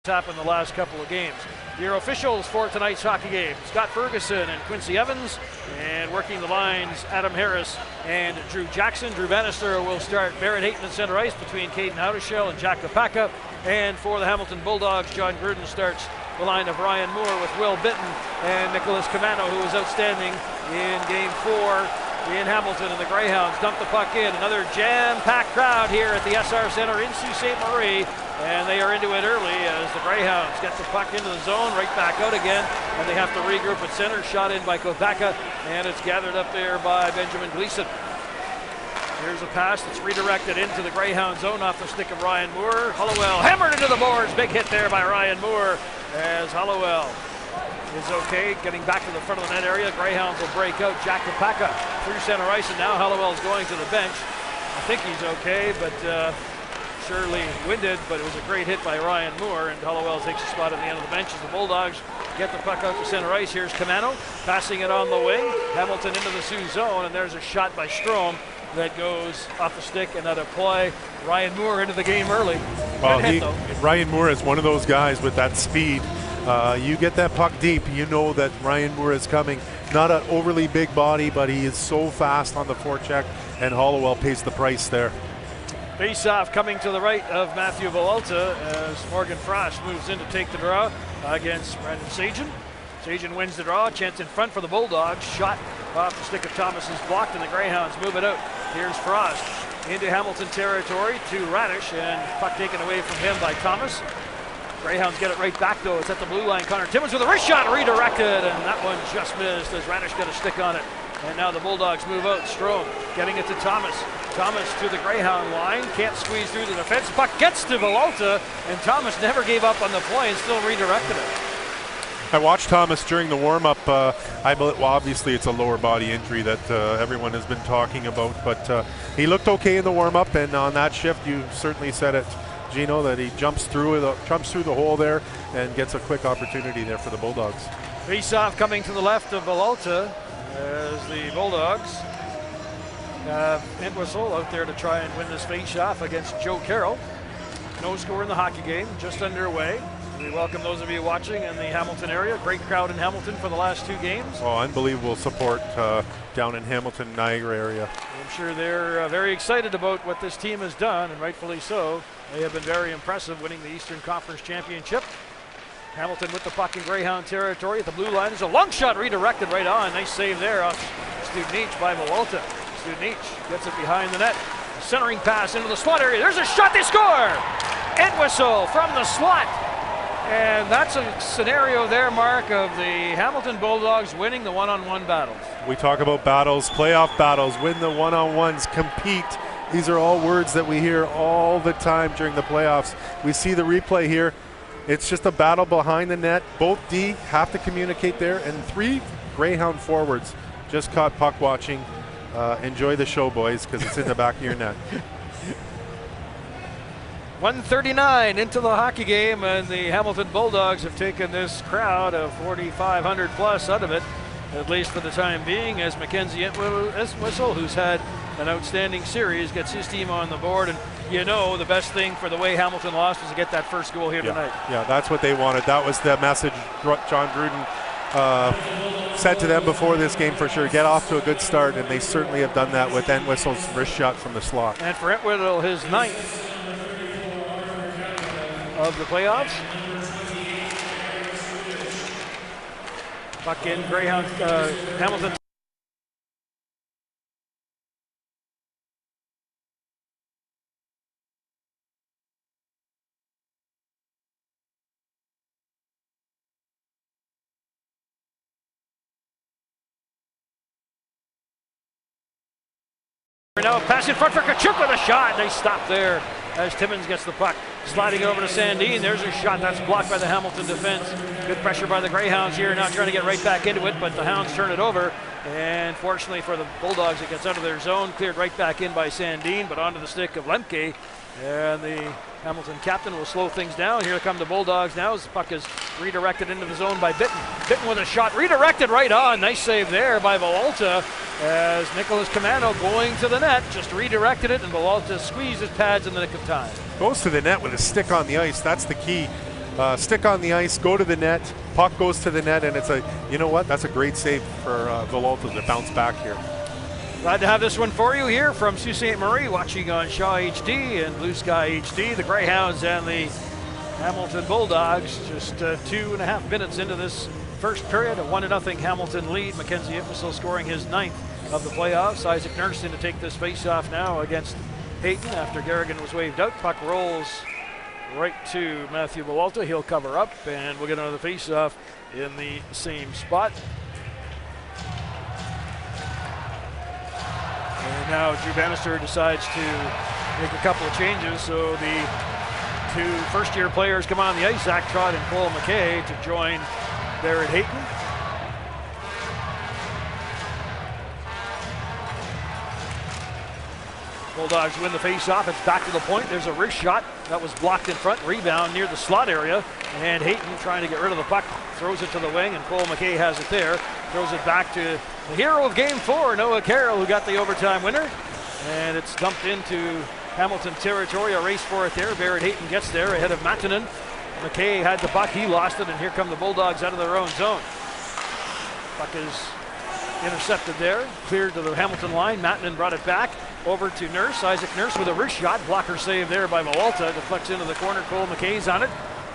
happened the last couple of games. Your officials for tonight's hockey game: Scott Ferguson and Quincy Evans, and working the lines, Adam Harris and Drew Jackson. Drew Bannister will start Barrett Hayton at center ice between Caden Howdeshell and Jack Kopaka. And for the Hamilton Bulldogs, John Gruden starts the line of Ryan Moore with Will Bitton and Nicholas Camano, who was outstanding in Game 4 in Hamilton, and the Greyhounds dump the puck in. Another jam-packed crowd here at the SR Center in Sault Ste. Marie, and they are into it early as the Greyhounds get the puck into the zone, right back out again, and they have to regroup at center. Shot in by Kopaka, and it's gathered up there by Benjamin Gleason. Here's a pass that's redirected into the Greyhound zone off the stick of Ryan Moore. Hollowell hammered into the boards. Big hit there by Ryan Moore as Hollowell is okay, getting back to the front of the net area. Greyhounds will break out. Jack Kopaka through center ice, and now Hollowell's going to the bench. I think he's okay, but surely winded, but it was a great hit by Ryan Moore, and Hollowell takes a spot at the end of the bench as the Bulldogs get the puck out to center ice. Here's Camano passing it on the wing. Hamilton into the Sioux zone, and there's a shot by Strome that goes off the stick, and that play. Ryan Moore into the game early. Well, Ryan Moore is one of those guys with that speed. You get that puck deep, you know that Ryan Moore is coming. Not an overly big body, but he is so fast on the forecheck, and Hollowell pays the price there. Face-off coming to the right of Matthew Villalta as Morgan Frost moves in to take the draw against Brandon Sagen. Sagen wins the draw. Chance in front for the Bulldogs. Shot off the stick of Thomas is blocked, and the Greyhounds move it out. Here's Frost into Hamilton territory to Radish, and puck taken away from him by Thomas. Greyhounds get it right back though. It's at the blue line. Connor Timmins with a wrist shot, redirected, and that one just missed as Radish got a stick on it. And now the Bulldogs move out. Strome getting it to Thomas. Thomas to the Greyhound line. Can't squeeze through the defense. Puck gets to Villalta, and Thomas never gave up on the play and still redirected it. I watched Thomas during the warm-up. I believe, well, obviously it's a lower body injury that everyone has been talking about, but he looked okay in the warm-up, and on that shift, you certainly said it, Gino, that he jumps through the hole there and gets a quick opportunity there for the Bulldogs. Face-off coming to the left of Villalta as the Bulldogs have Entwistle out there to try and win this face-off against Joe Carroll. No score in the hockey game, just underway. We welcome those of you watching in the Hamilton area. Great crowd in Hamilton for the last 2 games. Oh, unbelievable support down in Hamilton, Niagara area. I'm sure they're very excited about what this team has done, and rightfully so. They have been very impressive, winning the Eastern Conference Championship. Hamilton with the puck in Greyhound territory at the blue line. There's a long shot redirected right on. Nice save there off Studnich by Villalta. Studnich gets it behind the net. A centering pass into the slot area. There's a shot, they score! Entwistle from the slot. And that's a scenario there, Mark, of the Hamilton Bulldogs winning the one-on-one battles. We talk about battles, playoff battles, win the one-on-ones, compete. These are all words that we hear all the time during the playoffs. We see the replay here. It's just a battle behind the net. Both D have to communicate there, and 3 Greyhound forwards just caught puck watching. Enjoy the show, boys, because it's in the back of your net. 1:39 into the hockey game, and the Hamilton Bulldogs have taken this crowd of 4,500 plus out of it, at least for the time being, as Mackenzie Entwistle, who's had an outstanding series, gets his team on the board. And you know, the best thing for the way Hamilton lost was to get that first goal here tonight. Yeah, that's what they wanted. That was the message John Gruden said to them before this game for sure. Get off to a good start, and they certainly have done that with Entwistle's wrist shot from the slot. And for Entwistle, his 9th of the playoffs. Puck in, Greyhound, Hamilton. Now pass in front for Kachuk with a shot. Nice stop there as Timmins gets the puck. Sliding over to Sandin. There's a shot that's blocked by the Hamilton defense. Good pressure by the Greyhounds here. Now trying to get right back into it, but the Hounds turn it over. And fortunately for the Bulldogs, it gets out of their zone. Cleared right back in by Sandin, but onto the stick of Lemke. And the Hamilton captain will slow things down. Here come the Bulldogs now as the puck is redirected into the zone by Bitton. Bitton with a shot redirected right on. Nice save there by Villalta as Nicholas Camano going to the net. Just redirected it, and Villalta squeezed his pads in the nick of time. Goes to the net with a stick on the ice. That's the key. stick on the ice, go to the net, puck goes to the net, and it's you know what, that's a great save for Villalta to bounce back here. Glad to have this one for you here from Sault Ste. Marie, watching on Shaw HD and Blue Sky HD. The Greyhounds and the Hamilton Bulldogs just 2.5 minutes into this first period. A 1-0 Hamilton lead. Mackenzie Entwistle scoring his 9th of the playoffs. Isaac Nurse in to take this face-off now against Hayton after Garrigan was waved out. Puck rolls right to Matthew Villalta. He'll cover up, and we'll get another face-off in the same spot. And now Drew Bannister decides to make a couple of changes. So the 2 first-year players come on the ice, Zach Trott and Cole McKay, to join Barrett Hayton. Bulldogs win the face-off. It's back to the point. There's a wrist shot that was blocked in front. Rebound near the slot area. And Hayton trying to get rid of the puck. Throws it to the wing, and Cole McKay has it there. Throws it back to the hero of Game 4, Noah Carroll, who got the overtime winner. And it's dumped into Hamilton territory. A race for it there. Barrett Hayton gets there ahead of Matanen. McKay had the puck. He lost it, and here come the Bulldogs out of their own zone. Puck is intercepted there. Cleared to the Hamilton line. Matanen brought it back. Over to Nurse. Isaac Nurse with a wrist shot. Blocker save there by Villalta. Deflects into the corner. Cole McKay's on it.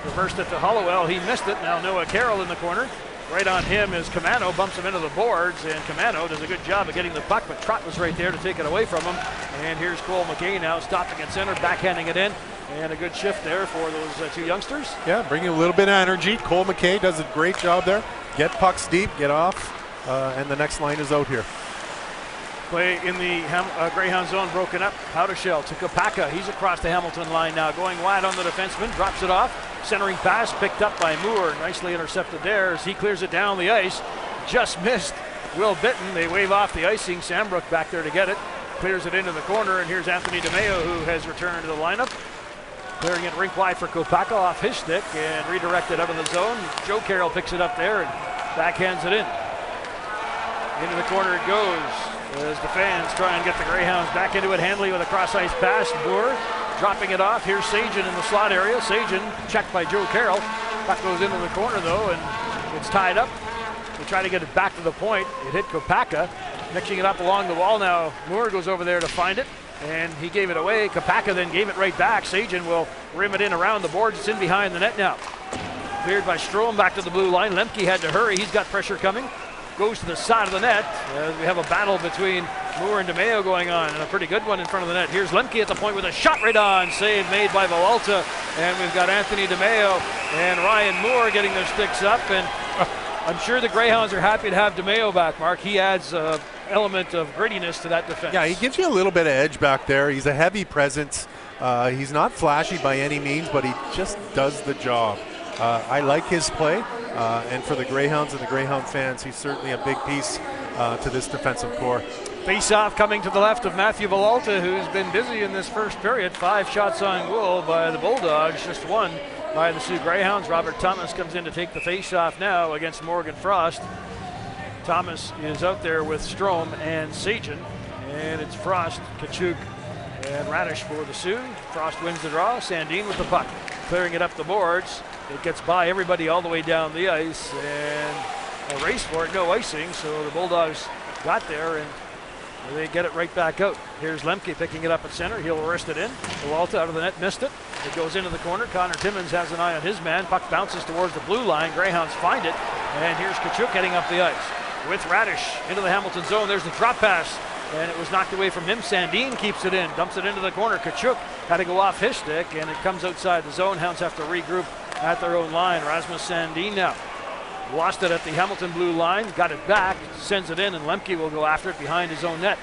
Reversed it to Hollowell. He missed it. Now Noah Carroll in the corner. Right on him is Camano. Bumps him into the boards. And Camano does a good job of getting the puck, but Trott was right there to take it away from him. And here's Cole McKay now stopping at center. Backhanding it in. And a good shift there for those 2 youngsters. Yeah, bringing a little bit of energy. Cole McKay does a great job there. Get pucks deep. Get off. And the next line is out here. Play in the Greyhound zone broken up. Powdershell to Kopaka. He's across the Hamilton line now. Going wide on the defenseman. Drops it off. Centering pass picked up by Moore. Nicely intercepted there as he clears it down the ice. Just missed Will Bitton. They wave off the icing. Sambrook back there to get it. Clears it into the corner. And here's Anthony DeMeo, who has returned to the lineup. Clearing it rink wide for Kopaka off his stick and redirected out of the zone. Joe Carroll picks it up there and backhands it in. Into the corner it goes as the fans try and get the Greyhounds back into it. Handley with a cross-ice pass. Moore dropping it off. Here's Sagen in the slot area. Sagen checked by Joe Carroll. Puck goes into the corner though, and it's tied up. They try to get it back to the point. It hit Kopaka. Mixing it up along the wall now. Moore goes over there to find it, and he gave it away. Kopaka then gave it right back. Sagen will rim it in around the boards. It's in behind the net now. Cleared by Strome back to the blue line. Lemke had to hurry. He's got pressure coming. Goes to the side of the net. We have a battle between Moore and DeMeo going on, and a pretty good one in front of the net. Here's Lemke at the point with a shot right on. Save made by Villalta. And we've got Anthony DeMeo and Ryan Moore getting their sticks up. And I'm sure the Greyhounds are happy to have DeMeo back, Mark. He adds an element of grittiness to that defense. Yeah, he gives you a little bit of edge back there. He's a heavy presence. He's not flashy by any means, but he just does the job. I like his play. And for the Greyhounds and the Greyhound fans, he's certainly a big piece to this defensive core. Face-off coming to the left of Matthew Villalta, who's been busy in this first period. 5 shots on goal by the Bulldogs, just 1 by the Sioux Greyhounds. Robert Thomas comes in to take the face-off now against Morgan Frost. Thomas is out there with Strome and Sagen, and it's Frost, Kachuk, and Radish for the Sioux. Frost wins the draw. Sandin with the puck, clearing it up the boards. It gets by everybody all the way down the ice, and a race for it, no icing, so the Bulldogs got there, and they get it right back out. Here's Lemke picking it up at center. He'll wrist it in. Villalta out of the net, missed it. It goes into the corner. Connor Timmins has an eye on his man. Puck bounces towards the blue line. Greyhounds find it, and here's Kachuk heading up the ice with Radish into the Hamilton zone. There's the drop pass, and it was knocked away from him. Sandin keeps it in, dumps it into the corner. Kachuk had to go off his stick, and it comes outside the zone. Hounds have to regroup at their own line. Rasmus Sandin now lost it at the Hamilton blue line, got it back, sends it in, and Lemke will go after it behind his own net.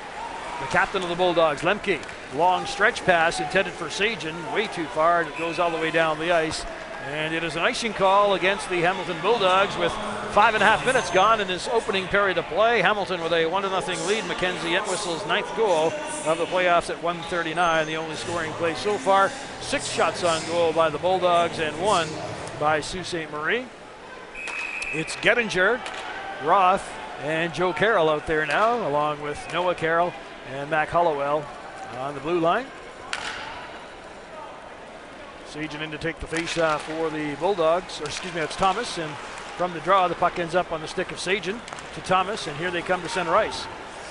The captain of the Bulldogs, Lemke, long stretch pass intended for Sagen, way too far, and it goes all the way down the ice. And it is an icing call against the Hamilton Bulldogs with 5.5 minutes gone in this opening period of play. Hamilton with a 1-0 lead. Mackenzie Entwistle's 9th goal of the playoffs at 1:39, the only scoring play so far. 6 shots on goal by the Bulldogs and 1 by Sault Ste. Marie. It's Gettinger, Roth, and Joe Carroll out there now, along with Noah Carroll and Mac Hollowell on the blue line. Sagen in to take the face-off for the Bulldogs, or excuse me, it's Thomas, and from the draw, the puck ends up on the stick of Sagen to Thomas, and here they come to center ice.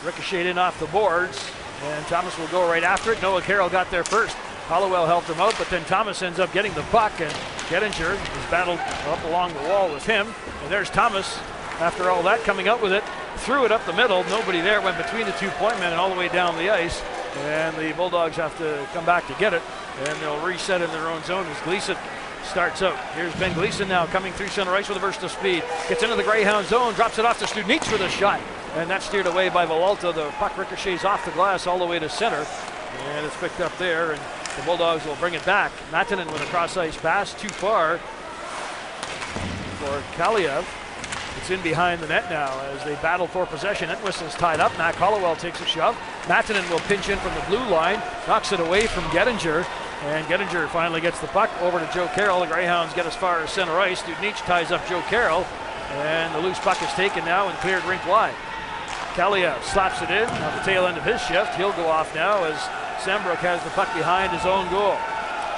Ricocheted in off the boards, and Thomas will go right after it. Noah Carroll got there first. Hollowell helped him out, but then Thomas ends up getting the puck, and Gettinger is battled up along the wall with him. And there's Thomas, after all that, coming out with it, threw it up the middle. Nobody there, went between the 2-point men and all the way down the ice. And the Bulldogs have to come back to get it, and they'll reset in their own zone as Gleason starts out. Here's Ben Gleason now coming through center ice with a burst of speed. Gets into the Greyhound zone, drops it off to Studnicz with a shot. And that's steered away by Villalta. The puck ricochets off the glass all the way to center. And it's picked up there, and the Bulldogs will bring it back. Matanen with a cross-ice pass, too far for Kaliev. It's in behind the net now as they battle for possession. Entwistle's tied up. Mac Hollowell takes a shove. Matanen will pinch in from the blue line, knocks it away from Gettinger. And Gettinger finally gets the puck over to Joe Carroll. The Greyhounds get as far as center ice. Studnicz ties up Joe Carroll, and the loose puck is taken now and cleared rink wide. Kaliev slaps it in on the tail end of his shift. He'll go off now as Sambrook has the puck behind his own goal.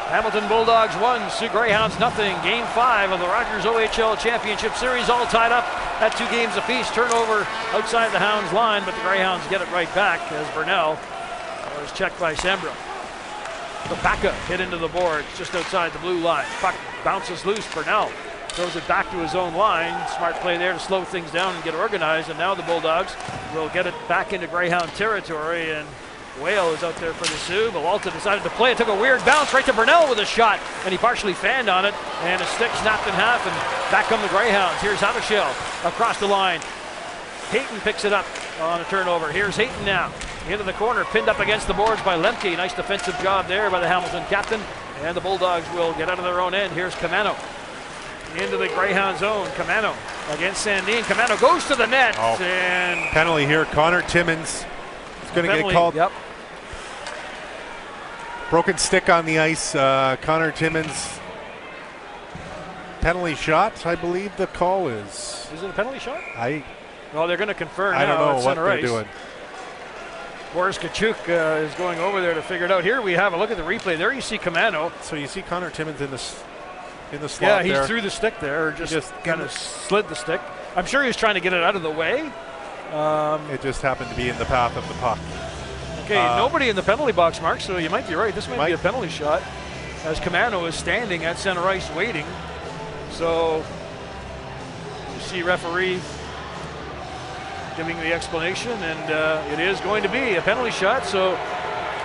Hamilton Bulldogs 1, Sioux Greyhounds nothing. Game 5 of the Rogers OHL Championship Series, all tied up at 2 games apiece. Turnover outside the Hounds line, but the Greyhounds get it right back as Burnell was checked by Sambrook. Lepaka hit into the boards just outside the blue line. Puck bounces loose. Burnell throws it back to his own line. Smart play there to slow things down and get organized. And now the Bulldogs will get it back into Greyhound territory. And Whale is out there for the Sioux. Villalta decided to play it. Took a weird bounce right to Burnell with a shot. And he partially fanned on it. And his stick snapped in half. And back come the Greyhounds. Here's Havishell across the line. Hayton picks it up on a turnover. Here's Hayton now. Into the corner, pinned up against the boards by Lemke. Nice defensive job there by the Hamilton captain. And the Bulldogs will get out of their own end. Here's Camano into the Greyhound zone. Camano against Sandin. Camano goes to the net. And penalty here. Connor Timmins is going to get called. Yep. Broken stick on the ice. Connor Timmins. Penalty shot, I believe the call is. Is it a penalty shot? Well, they're going to confirm I now. don't know what they're ice. doing. Boris Kachuk is going over there to figure it out. Here we have a look at the replay. There you see Camano. So you see Connor Timmins in the slot. Yeah, he there. threw the stick there, or just kind of slid the stick. I'm sure he was trying to get it out of the way. It just happened to be in the path of the puck. Okay, nobody in the penalty box, Mark, so you might be right. This might be a penalty shot as Camano is standing at center ice waiting. So you see referee giving the explanation, and it is going to be a penalty shot, so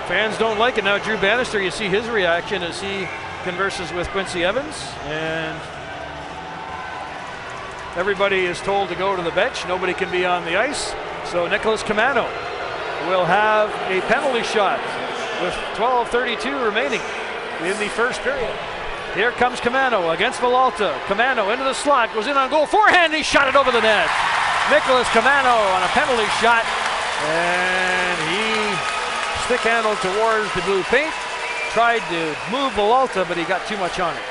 fans don't like it. Now Drew Bannister, you see his reaction as he converses with Quincy Evans, and everybody is told to go to the bench. Nobody can be on the ice, so Nicholas Camano will have a penalty shot with 12:32 remaining in the first period. Here comes Camano against Villalta. Camano into the slot, goes in on goal, forehand, he shot it over the net. Nicholas Camano on a penalty shot, and he stick handled towards the blue paint. Tried to move Villalta, but he got too much on it.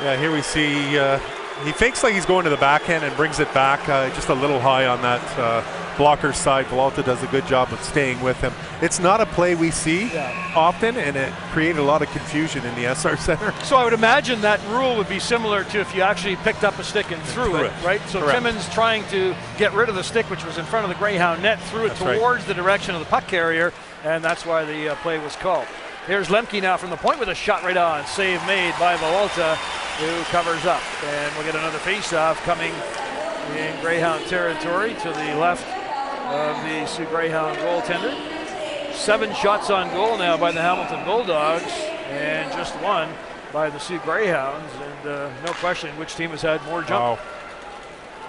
Yeah, here we see he fakes like he's going to the backhand and brings it back just a little high on that blocker side. Villalta does a good job of staying with him. It's not a play we see often, and it created a lot of confusion in the SR Center. So I would imagine that rule would be similar to if you actually picked up a stick and threw it, right? So Correct. Timmins trying to get rid of the stick, which was in front of the Greyhound net, threw it towards the direction of the puck carrier, and that's why the play was called. Here's Lemke now from the point with a shot right on. Save made by Villalta, who covers up. And we'll get another face-off coming in Greyhound territory to the left of the Sioux Greyhound goaltender. 7 shots on goal now by the Hamilton Bulldogs, and just 1 by the Sioux Greyhounds. And no question which team has had more jump. Wow.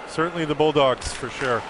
Certainly the Bulldogs, for sure.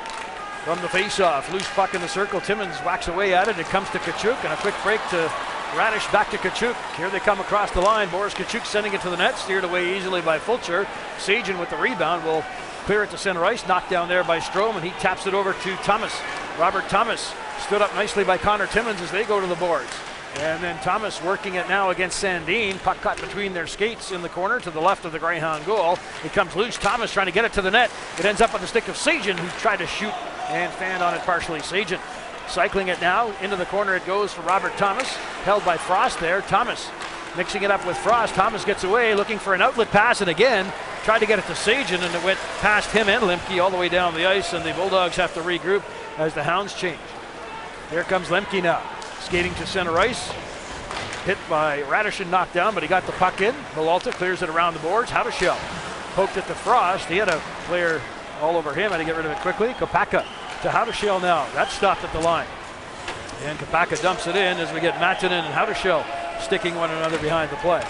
From the face-off, loose puck in the circle. Timmins whacks away at it. It comes to Kachuk, and a quick break to Radish, back to Kachuk. Here they come across the line. Boris Kachuk sending it to the net, steered away easily by Fulcher. Sagen with the rebound will clear it to center ice, knocked down there by Strome, and he taps it over to Thomas. Robert Thomas stood up nicely by Connor Timmins as they go to the boards. And then Thomas working it now against Sandin. Puck caught between their skates in the corner to the left of the Greyhound goal. It comes loose. Thomas trying to get it to the net. It ends up on the stick of Sagen, who tried to shoot and fanned on it partially. Sagen cycling it now into the corner. It goes for Robert Thomas, held by Frost there. Thomas mixing it up with Frost. Thomas gets away, looking for an outlet pass, and again, tried to get it to Sagen, and it went past him and Lemke all the way down the ice, and the Bulldogs have to regroup as the Hounds change. Here comes Lemke now, skating to center ice. Hit by Radish and knocked down, but he got the puck in. Malalta clears it around the boards. Haudashel poked it to Frost. He had a player all over him, had to get rid of it quickly. Kopaka to Haudashel now. That's stopped at the line. And Kopaka dumps it in as we get Matanen and Haudashel sticking one another behind the play.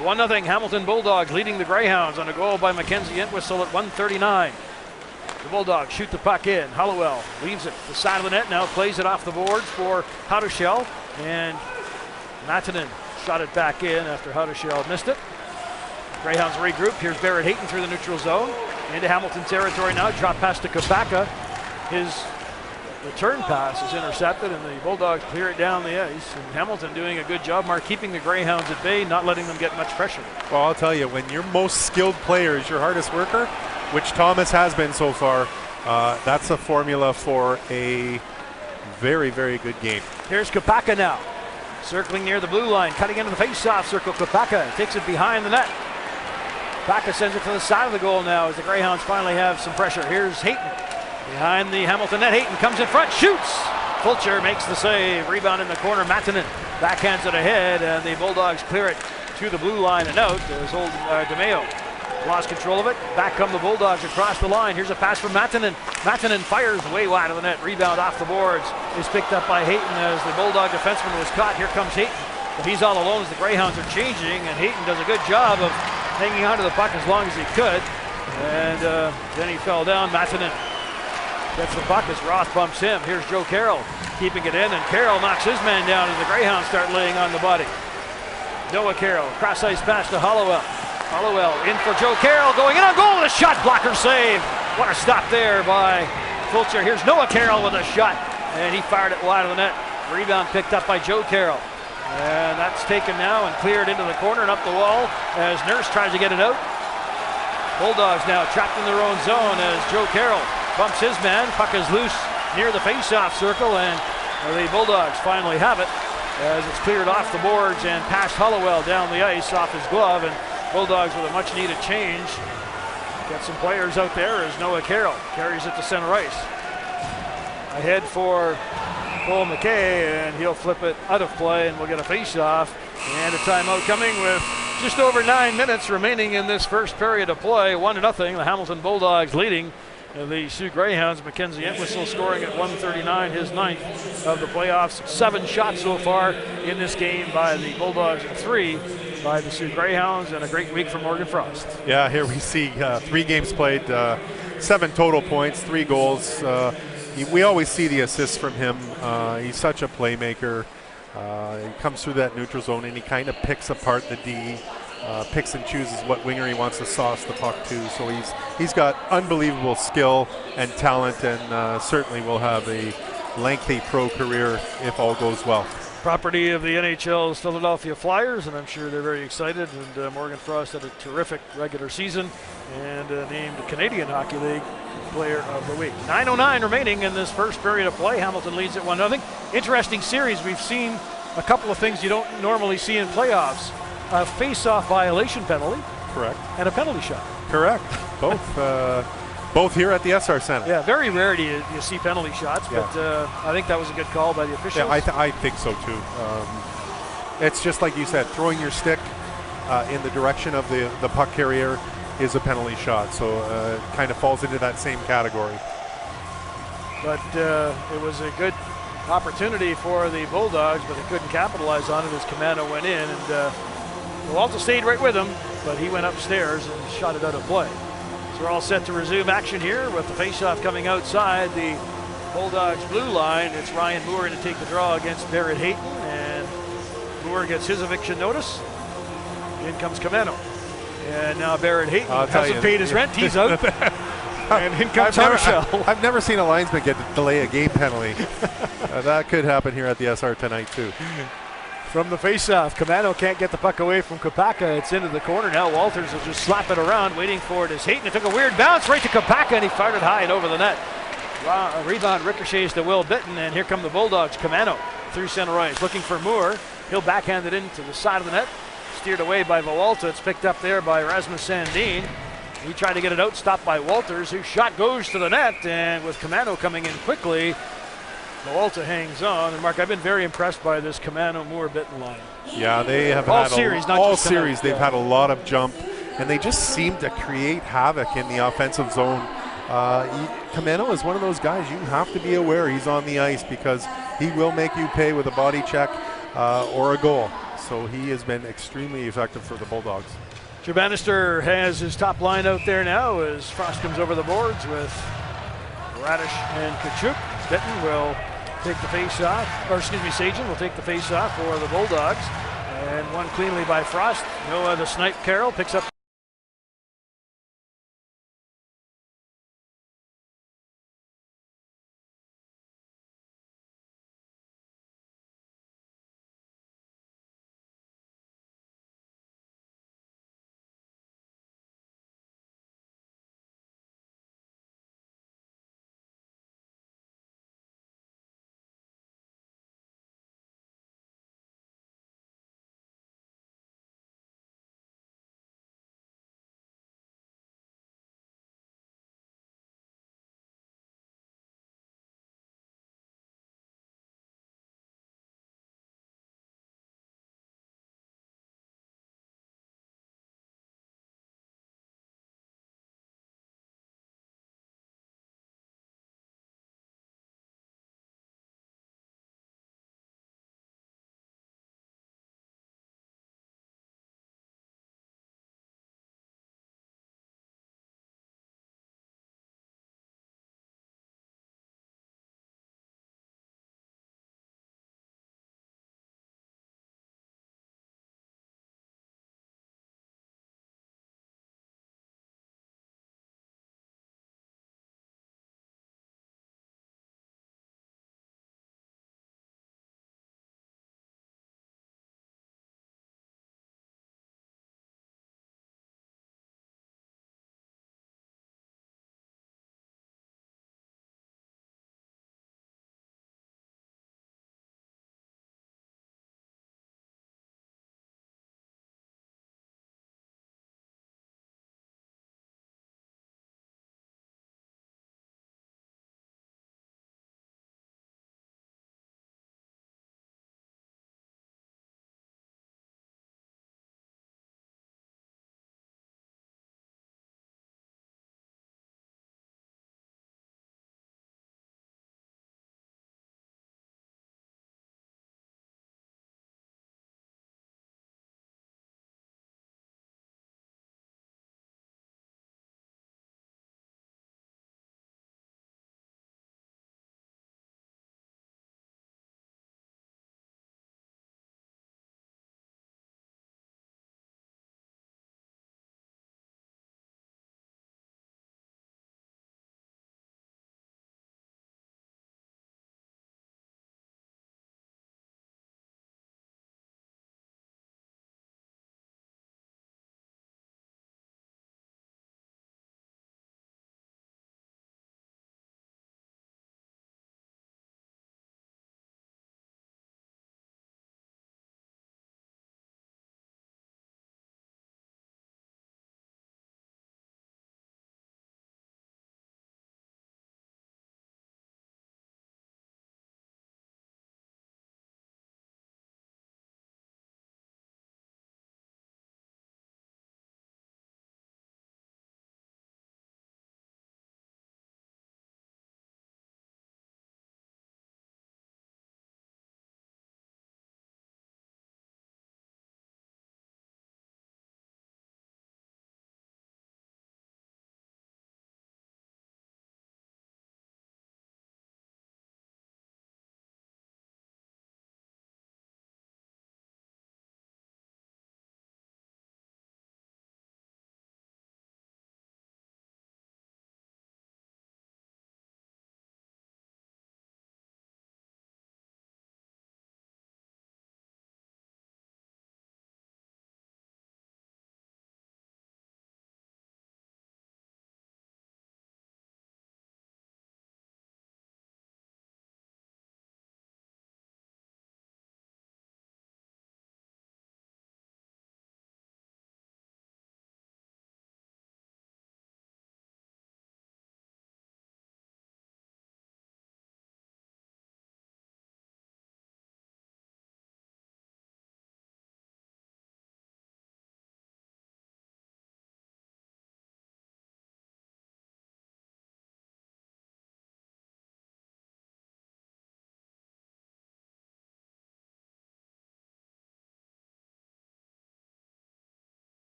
1-0 Hamilton Bulldogs leading the Greyhounds on a goal by Mackenzie Entwistle at 1:39. The Bulldogs shoot the puck in. Hollowell leaves it to the side of the net, now plays it off the boards for Haudashel, and Matanen shot it back in after Haudashel missed it. Greyhounds regroup. Here's Barrett Hayton through the neutral zone into Hamilton territory now. Drop pass to Kopaka. His return pass is intercepted, and the Bulldogs clear it down the ice. And Hamilton doing a good job, Mark, keeping the Greyhounds at bay, not letting them get much pressure. Well, I'll tell you, when your most skilled player is your hardest worker, which Thomas has been so far, that's a formula for a very, very good game. Here's Kopaka now, circling near the blue line, cutting into the face-off circle. Kopaka takes it behind the net. Kopaka sends it to the side of the goal now as the Greyhounds finally have some pressure. Here's Hayton behind the Hamilton net. Hayton comes in front, shoots. Fulcher makes the save. Rebound in the corner. Matanen backhands it ahead, and the Bulldogs clear it to the blue line and out. There's old DeMeo lost control of it. Back come the Bulldogs across the line. Here's a pass from Matanen. Matanen fires way wide of the net. Rebound off the boards is picked up by Hayton as the Bulldog defenseman was caught. Here comes Hayton, but he's all alone as the Greyhounds are changing, and Hayton does a good job of hanging onto the puck as long as he could. And then he fell down. Matanen gets the puck as Roth bumps him. Here's Joe Carroll keeping it in, and Carroll knocks his man down as the Greyhounds start laying on the body. Noah Carroll, cross ice pass to Hollowell. Hollowell in for Joe Carroll, going in on goal with a shot blocker save. What a stop there by Fulcher. Here's Noah Carroll with a shot, and he fired it wide of the net. Rebound picked up by Joe Carroll. And that's taken now and cleared into the corner and up the wall as Nurse tries to get it out. Bulldogs now trapped in their own zone as Joe Carroll bumps his man. Puck is loose near the face-off circle, and the Bulldogs finally have it as it's cleared off the boards and past Hollowell down the ice off his glove. And Bulldogs with a much-needed change. Got some players out there as Noah Carroll carries it to center ice. Ahead for Cole McKay, and he'll flip it out of play, and we'll get a face-off. And a timeout coming with just over 9 minutes remaining in this first period of play. 1-0, the Hamilton Bulldogs leading the Sioux Greyhounds. Mackenzie Entwistle scoring at 1:39, his 9th of the playoffs. 7 shots so far in this game by the Bulldogs and 3 by the Sioux Greyhounds, and a great week for Morgan Frost. Yeah, here we see 3 games played, 7 total points, 3 goals. We always see the assists from him. He's such a playmaker. He comes through that neutral zone and he kind of picks apart the D, picks and chooses what winger he wants to sauce the puck to. So he's got unbelievable skill and talent, and certainly will have a lengthy pro career if all goes well. Property of the NHL's Philadelphia Flyers, and I'm sure they're very excited. And Morgan Frost had a terrific regular season and named Canadian Hockey League Player of the Week. 9:09 remaining in this first period of play. Hamilton leads at 1-0. Interesting series. We've seen a couple of things you don't normally see in playoffs. A face-off violation penalty. Correct. And a penalty shot. Correct. Both here at the SR Center. Yeah, very rare do you see penalty shots, but I think that was a good call by the officials. Yeah, I think so too. It's just like you said, throwing your stick in the direction of the puck carrier is a penalty shot, so it kind of falls into that same category. But it was a good opportunity for the Bulldogs, but they couldn't capitalize on it as Camano went in, and Walter stayed right with him, but he went upstairs and shot it out of play. So we're all set to resume action here with the faceoff coming outside the Bulldogs blue line. It's Ryan Moore to take the draw against Barrett Hayton, and Moore gets his eviction notice. In comes Camano. And now Barrett Hayton hasn't paid his rent. He's out. And in comes Haudashel. I've never seen a linesman get to delay a game penalty. That could happen here at the SR tonight too. From the faceoff, Camano can't get the puck away from Kopaka. It's into the corner now. Walters will just slap it around, waiting for it as Hayton. It took a weird bounce right to Kopaka, and he fired it high and over the net. A rebound ricochets to Will Bitton, and here come the Bulldogs. Camano through center ice, looking for Moore. He'll backhand it into the side of the net. steered away by Vuolta. It's picked up there by Rasmus Sandin. He tried to get it out, stopped by Walters, whose shot goes to the net, and with Camano coming in quickly, Vuolta hangs on. And Mark, I've been very impressed by this Camano-Moore-Bitten line. Yeah, they have all had series, all series. They've had a lot of jump, and they just seem to create havoc in the offensive zone. Camano is one of those guys you have to be aware he's on the ice, because he will make you pay with a body check or a goal. So he has been extremely effective for the Bulldogs. Drew Bannister has his top line out there now as Frost comes over the boards with Radish and Kachuk. Bitten will take the face-off, or excuse me, Sagen will take the face-off for the Bulldogs. And one cleanly by Frost. Noah the Snipe Carroll picks up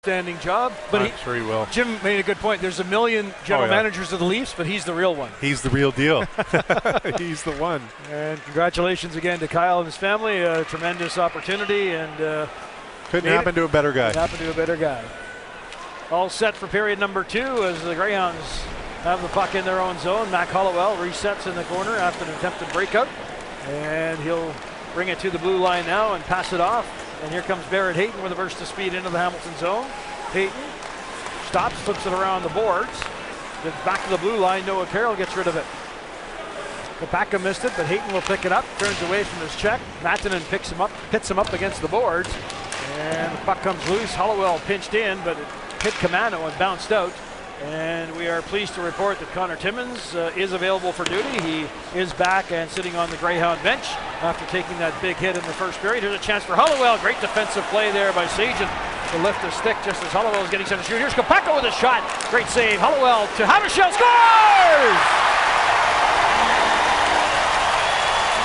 outstanding job. But I'm sure he will. Jim made a good point. There's a million general managers of the Leafs, but he's the real one. He's the real deal. He's the one. And congratulations again to Kyle and his family. A tremendous opportunity, and couldn't happen to a better guy. Happened to a better guy. All set for period number 2 as the Greyhounds have the puck in their own zone. Mac Hollowell resets in the corner after an attempted breakout, and he'll bring it to the blue line now and pass it off. And here comes Barrett Hayton with a burst of speed into the Hamilton zone. Hayton stops, flips it around the boards, gets back to the blue line. Noah Carroll gets rid of it. Kopacka missed it, but Hayton will pick it up, turns away from his check. Mattinen pits him up against the boards, and the puck comes loose. Hollowell pinched in, but it hit Camano and bounced out. And we are pleased to report that Connor Timmins is available for duty. He is back and sitting on the Greyhound bench after taking that big hit in the first period. Here's a chance for Hollowell. Great defensive play there by Sajin to lift the stick just as Hollowell is getting set to shoot. Here's Kopacka with a shot. Great save. Hollowell to Havishell. Scores!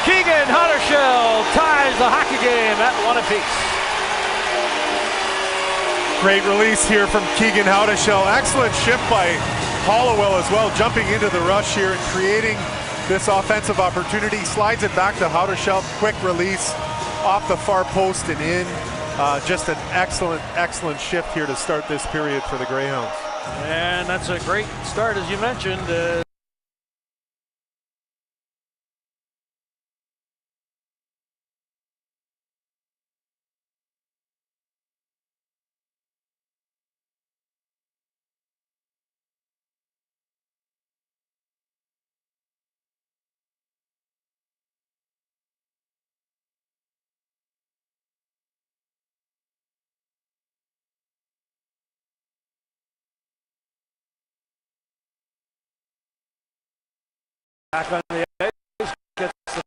Keegan Havishell ties the hockey game at 1 apiece. Great release here from Keegan Havishell. Excellent shift by Hollowell as well, jumping into the rush here and creating this offensive opportunity. Slides it back to Havishell. Quick release off the far post and in. Just an excellent shift here to start this period for the Greyhounds. And that's a great start, as you mentioned. Back on the ice, gets the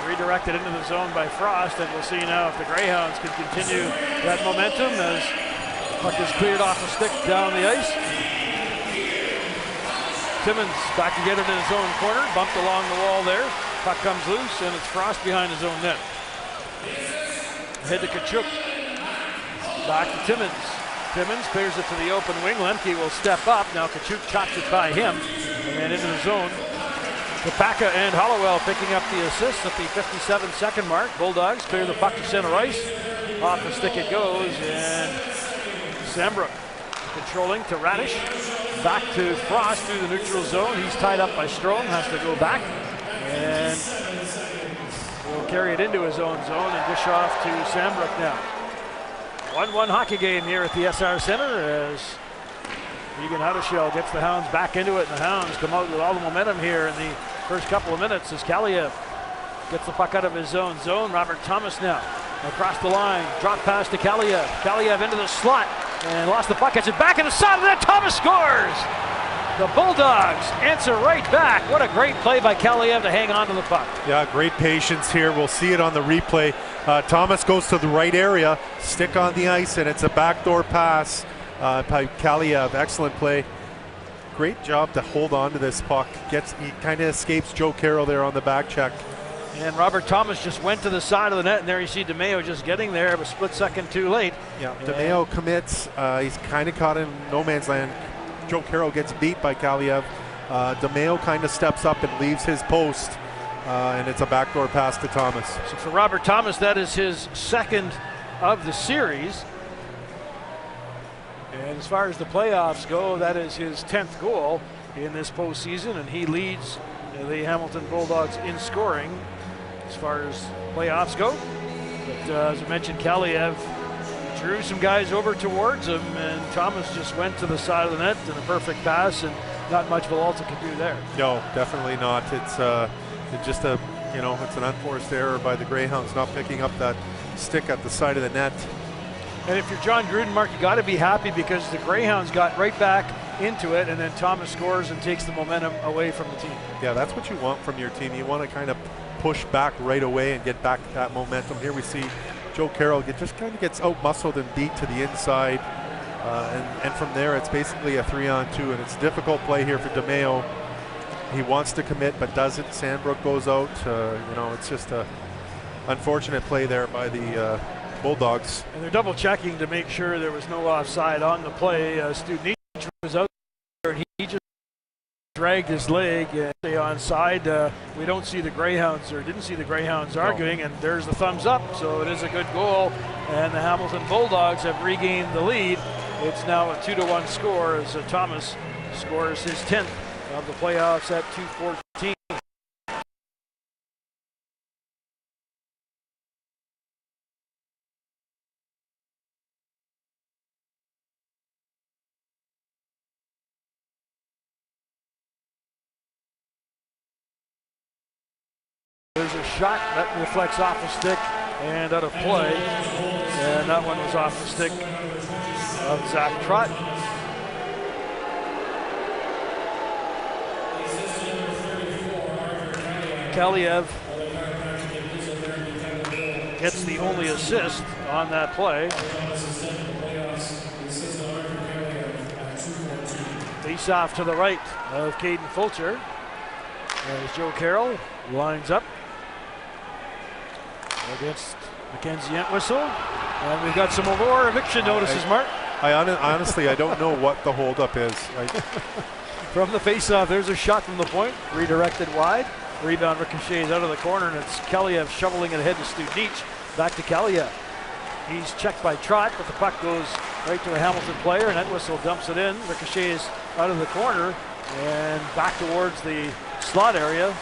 redirected into the zone by Frost, and we'll see now if the Greyhounds can continue that momentum as puck is cleared off the stick down the ice. Timmins back to get it in his own corner, bumped along the wall there. Puck comes loose, and it's Frost behind his own net. Head to Tkachuk. Back to Timmins. Timmins clears it to the open wing. Lemke will step up. Now Tkachuk chops it by him and into the zone. Kopacka and Hollowell picking up the assist at the 57-second mark. Bulldogs clear the puck to center ice. Off the stick it goes, and Sambrook controlling to Radish. Back to Frost through the neutral zone. He's tied up by Strome, has to go back. And will carry it into his own zone and dish off to Sambrook now. 1-1 hockey game here at the SR Center as Keegan Havishell gets the Hounds back into it, and the Hounds come out with all the momentum here in the first couple of minutes as Kaliev gets the puck out of his own zone. Robert Thomas now across the line, drop pass to Kaliev. Kaliev into the slot and lost the puck, gets it back in the side of that. Thomas scores! The Bulldogs answer right back. What a great play by Kaliev to hang on to the puck. Yeah, great patience here. We'll see it on the replay. Thomas goes to the right area, stick on the ice, and it's a backdoor pass by Kaliev. Excellent play. Great job to hold on to this puck. He kind of escapes Joe Carroll there on the back check. And Robert Thomas just went to the side of the net, and there you see DeMeo just getting there, but split second too late. Yeah, DeMeo commits. He's kind of caught in no man's land. Joe Carroll gets beat by Kaliev. DeMeo kind of steps up and leaves his post, and it's a backdoor pass to Thomas. So for Robert Thomas, that is his second of the series. And as far as the playoffs go, that is his 10th goal in this postseason, and he leads the Hamilton Bulldogs in scoring as far as playoffs go. But as I mentioned, Kaliev drew some guys over towards him, and Thomas just went to the side of the net in a perfect pass, and not much Villalta could do there. No, definitely not. It's just a, it's an unforced error by the Greyhounds not picking up that stick at the side of the net. And if you're John Gruden, Mark, you got to be happy because the Greyhounds got right back into it, and then Thomas scores and takes the momentum away from the team. Yeah, that's what you want from your team. You want to kind of push back right away and get back that momentum. Here we see Joe Carroll just kind of gets out-muscled and beat to the inside. And from there, it's basically a 3-on-2, and it's a difficult play here for DeMeo. He wants to commit but doesn't. Sandbrook goes out. You know, it's just a unfortunate play there by the Bulldogs. And they're double checking to make sure there was no offside on the play. Studnic was out there and he just dragged his leg and stay onside. We don't see the Greyhounds, or didn't see the Greyhounds arguing, and there's the thumbs up. So it is a good goal, and the Hamilton Bulldogs have regained the lead. It's now a 2-1 score as Thomas scores his 10th of the playoffs at 2:14. There's a shot that reflects off the stick and out of play, and that one was off the stick of Zach Trott. Kaliev gets the only assist on that play. Face off to the right of Caden Fulcher as Joe Carroll lines up against Mackenzie Entwistle. And we've got some more eviction notices, Mark. Honestly, I don't know what the holdup is. From the face-off, there's a shot from the point, redirected wide. Rebound ricochets out of the corner, and it's Kaliev shoveling it ahead to Studnic. Back to Kaliev. He's checked by Trott, but the puck goes right to a Hamilton player, and Entwistle dumps it in. Ricochets out of the corner and back towards the slot area.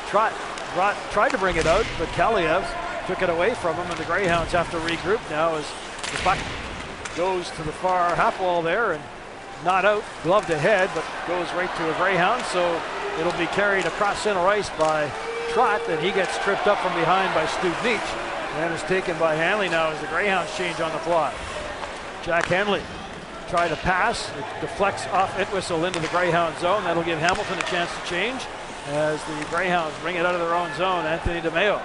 Trott tried to bring it out, but Kaliev took it away from him, and the Greyhounds have to regroup now as the puck goes to the far half wall there and not out, gloved ahead, but goes right to a Greyhound, so it'll be carried across center ice by Trott, and he gets tripped up from behind by Studnic and is taken by Hanley now as the Greyhounds change on the fly. Jack Hanley tried to pass, it deflects off Entwistle into the Greyhound zone. That'll give Hamilton a chance to change as the Greyhounds bring it out of their own zone. Anthony DeMeo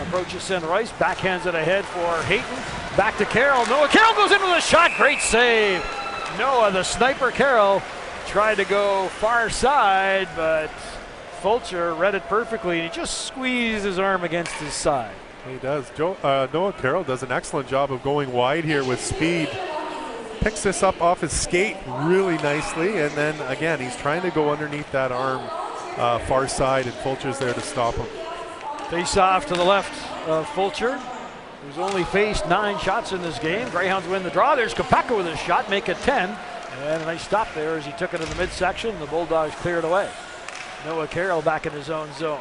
approaches center ice, backhands it ahead for Hayton. Back to Carroll. Noah Carroll goes in with a shot. Great save. Noah, the sniper Carroll, tried to go far side, but Fulcher read it perfectly, and he just squeezed his arm against his side. He does. Noah Carroll does an excellent job of going wide here with speed. Picks this up off his skate really nicely, and then again, he's trying to go underneath that arm far side, and Fulcher's there to stop him. Face off to the left of Fulcher, who's only faced 9 shots in this game. Greyhounds win the draw. There's Kopeka with a shot, make it 10. And a nice stop there as he took it in the midsection. The Bulldogs cleared away. Noah Carroll back in his own zone.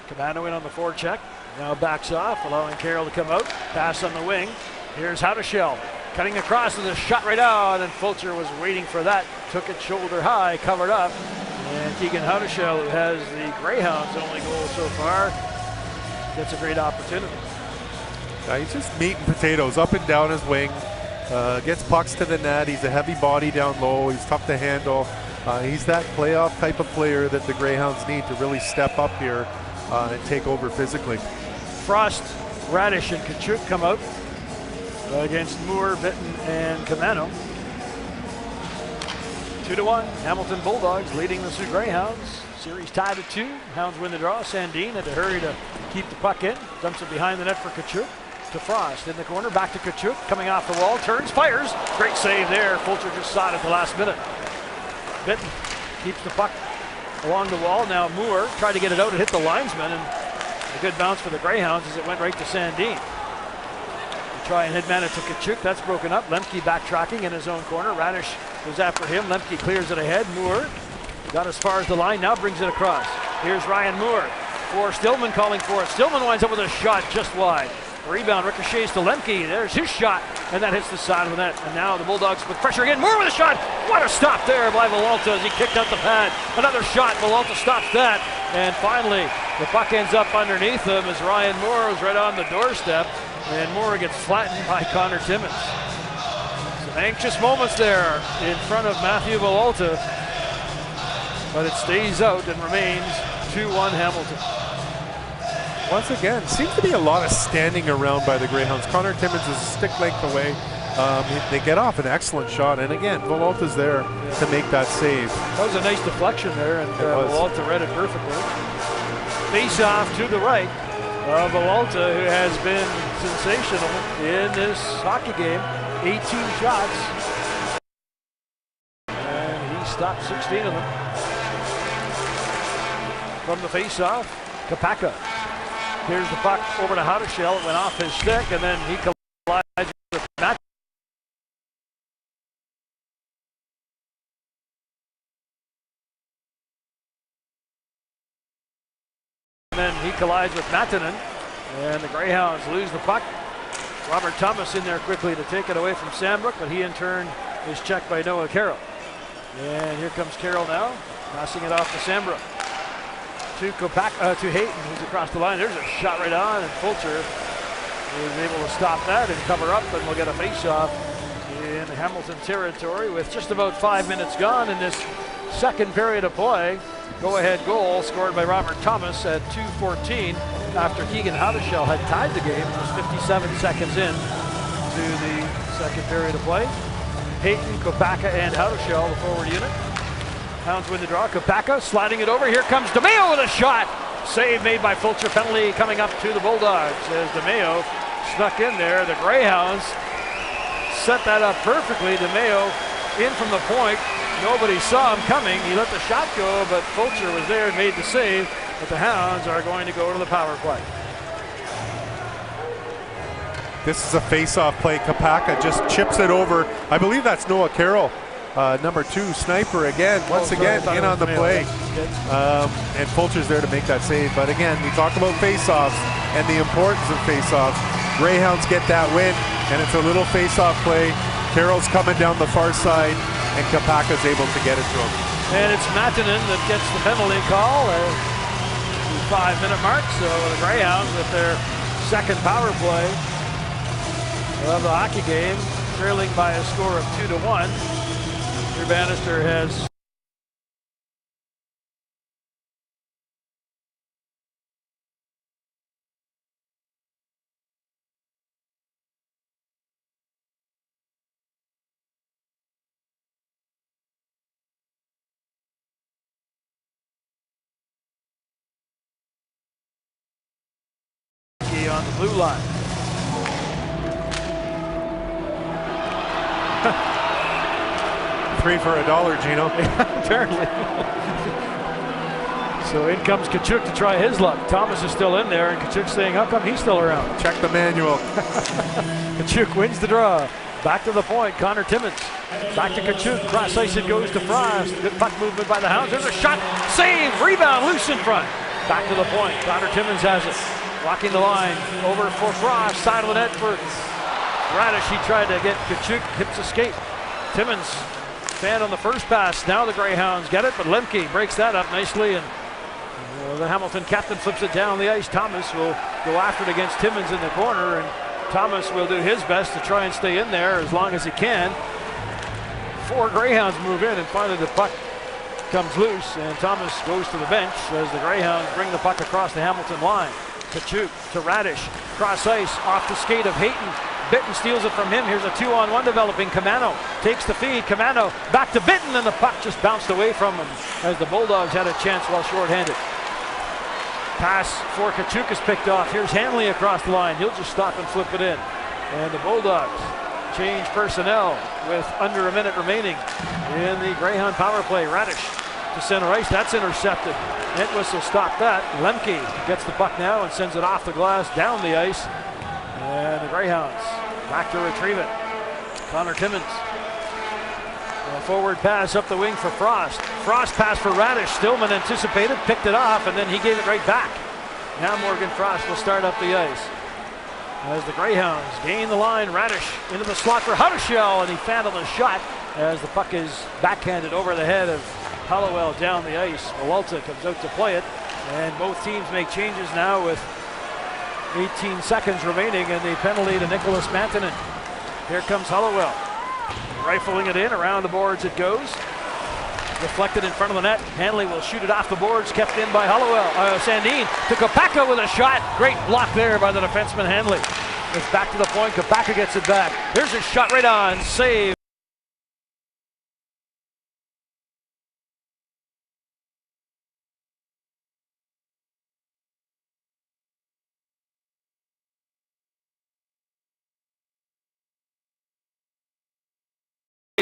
Cabano in on the forecheck. Now backs off, allowing Carroll to come out. Pass on the wing. Here's Haudashell cutting across with a shot right out, and Fulcher was waiting for that. Took it shoulder high, covered up. And Keegan Haudashell, who has the Greyhounds' only goal so far, gets a great opportunity. He's just meat and potatoes up and down his wing. Gets pucks to the net. He's a heavy body down low. He's tough to handle. He's that playoff type of player that the Greyhounds need to really step up here and take over physically. Frost, Radish, and Kachuk come out against Moore, Bitton, and Kamano. 2-1, Hamilton Bulldogs leading the Sioux Greyhounds. Series tied at 2. Hounds win the draw. Sandin had to hurry to keep the puck in. Dumps it behind the net for Kachuk. To Frost in the corner, back to Kachuk, coming off the wall, turns, fires. Great save there. Fulcher just saw it at the last minute. Bitton keeps the puck along the wall. Now Moore tried to get it out and hit the linesman, and a good bounce for the Greyhounds as it went right to Sandin. They try and headman it to Kachuk. That's broken up. Lemke backtracking in his own corner. Radish goes after him. Lemke clears it ahead. Moore got as far as the line, now brings it across. Here's Ryan Moore for Stillman, calling for it. Stillman winds up with a shot just wide. Rebound ricochets to Lemke. There's his shot, and that hits the side of the net. And now the Bulldogs with pressure again. Moore with a shot. What a stop there by Villalta as he kicked out the pad. Another shot. Villalta stops that. And finally, the puck ends up underneath him as Ryan Moore was right on the doorstep. And Moore gets flattened by Connor Timmins. Some anxious moments there in front of Matthew Villalta. But it stays out and remains 2-1 Hamilton. Once again, seems to be a lot of standing around by the Greyhounds. Connor Timmins is a stick length away. They get off an excellent shot, and again, Vololta's there to make that save. That was a nice deflection there, and Vololta read it perfectly. Face off to the right of Vololta, who has been sensational in this hockey game. 18 shots, and he stopped 16 of them. From the face-off, Kapaka. Here's the puck over to Haudashell. It went off his stick, and then he collides with Matt. And then he collides with Matanen, and the Greyhounds lose the puck. Robert Thomas in there quickly to take it away from Sandbrook, but he in turn is checked by Noah Carroll. And here comes Carroll now, passing it off to Sandbrook. To Hayton, who's across the line. There's a shot right on, and Fulcher is able to stop that and cover up, and we'll get a face-off in Hamilton territory with just about 5 minutes gone in this second period of play. Go-ahead goal scored by Robert Thomas at 2:14 after Keegan Haudashell had tied the game. Just 57 seconds in to the second period of play. Hayton, Kopaka, and Haudashell, the forward unit. Hounds win the draw. Kopaka sliding it over. Here comes DeMeo with a shot. Save made by Fulcher. Penalty coming up to the Bulldogs as DeMeo snuck in there. The Greyhounds set that up perfectly. DeMeo in from the point. Nobody saw him coming. He let the shot go, but Fulcher was there and made the save. But the Hounds are going to go to the power play. This is a face-off play. Kapaka just chips it over. I believe that's Noah Carroll. Number 2 sniper again, once again in on the play, and Fulcher's there to make that save. But again, we talk about face-offs and the importance of face-offs. Greyhounds get that win, and it's a little face-off play. Carroll's coming down the far side, and Kapaka's able to get it to him. And it's Matanen that gets the penalty call at the 5-minute mark. So the Greyhounds with their second power play of the hockey game, trailing by a score of 2-1. Bannister has on the blue line. 3 for $1, Gino. Apparently. So in comes Tkachuk to try his luck. Thomas is still in there, and Tkachuk saying, how come he's still around? Check the manual. Tkachuk wins the draw. Back to the point, Connor Timmins. Back to Tkachuk, cross ice it goes to Frost. Good puck movement by the Hounds. There's a shot, save, rebound, loose in front. Back to the point, Connor Timmins has it. Walking the line, over for Frost, side of the net for Radish. He tried to get Tkachuk, hips escape. Timmins fan on the first pass. Now the Greyhounds get it, but Lemke breaks that up nicely, and the Hamilton captain flips it down the ice. Thomas will go after it against Timmins in the corner, and Thomas will do his best to try and stay in there as long as he can. 4 Greyhounds move in, and finally the puck comes loose, and Thomas goes to the bench as the Greyhounds bring the puck across the Hamilton line. Tkachuk to Radish, cross ice, off the skate of Hayton. Bitten steals it from him. Here's a 2-on-1 developing. Kamano takes the feed. Kamano back to Bitten, and the puck just bounced away from him as the Bulldogs had a chance while shorthanded. Pass for Tkachuk is picked off. Here's Hanley across the line. He'll just stop and flip it in. And the Bulldogs change personnel with under a minute remaining in the Greyhound power play. Radish to center ice. That's intercepted. Net whistle stopped that. Lemke gets the puck now and sends it off the glass down the ice. And the Greyhounds back to retrieve it. Connor Timmins. A forward pass up the wing for Frost. Frost pass for Radish. Stillman anticipated, picked it off, and then he gave it right back. Now Morgan Frost will start up the ice. As the Greyhounds gain the line, Radish into the slot for Haudashell, and he fanned the shot as the puck is backhanded over the head of Hollowell down the ice. Walta comes out to play it, and both teams make changes now with 18 seconds remaining, and the penalty to Nicholas Matanen. Here comes Hollowell, rifling it in, around the boards it goes. Deflected in front of the net. Hanley will shoot it off the boards, kept in by Hollowell. Sandin to Kopaka with a shot. Great block there by the defenseman Hanley. It's back to the point. Kopaka gets it back. Here's a shot right on. Save.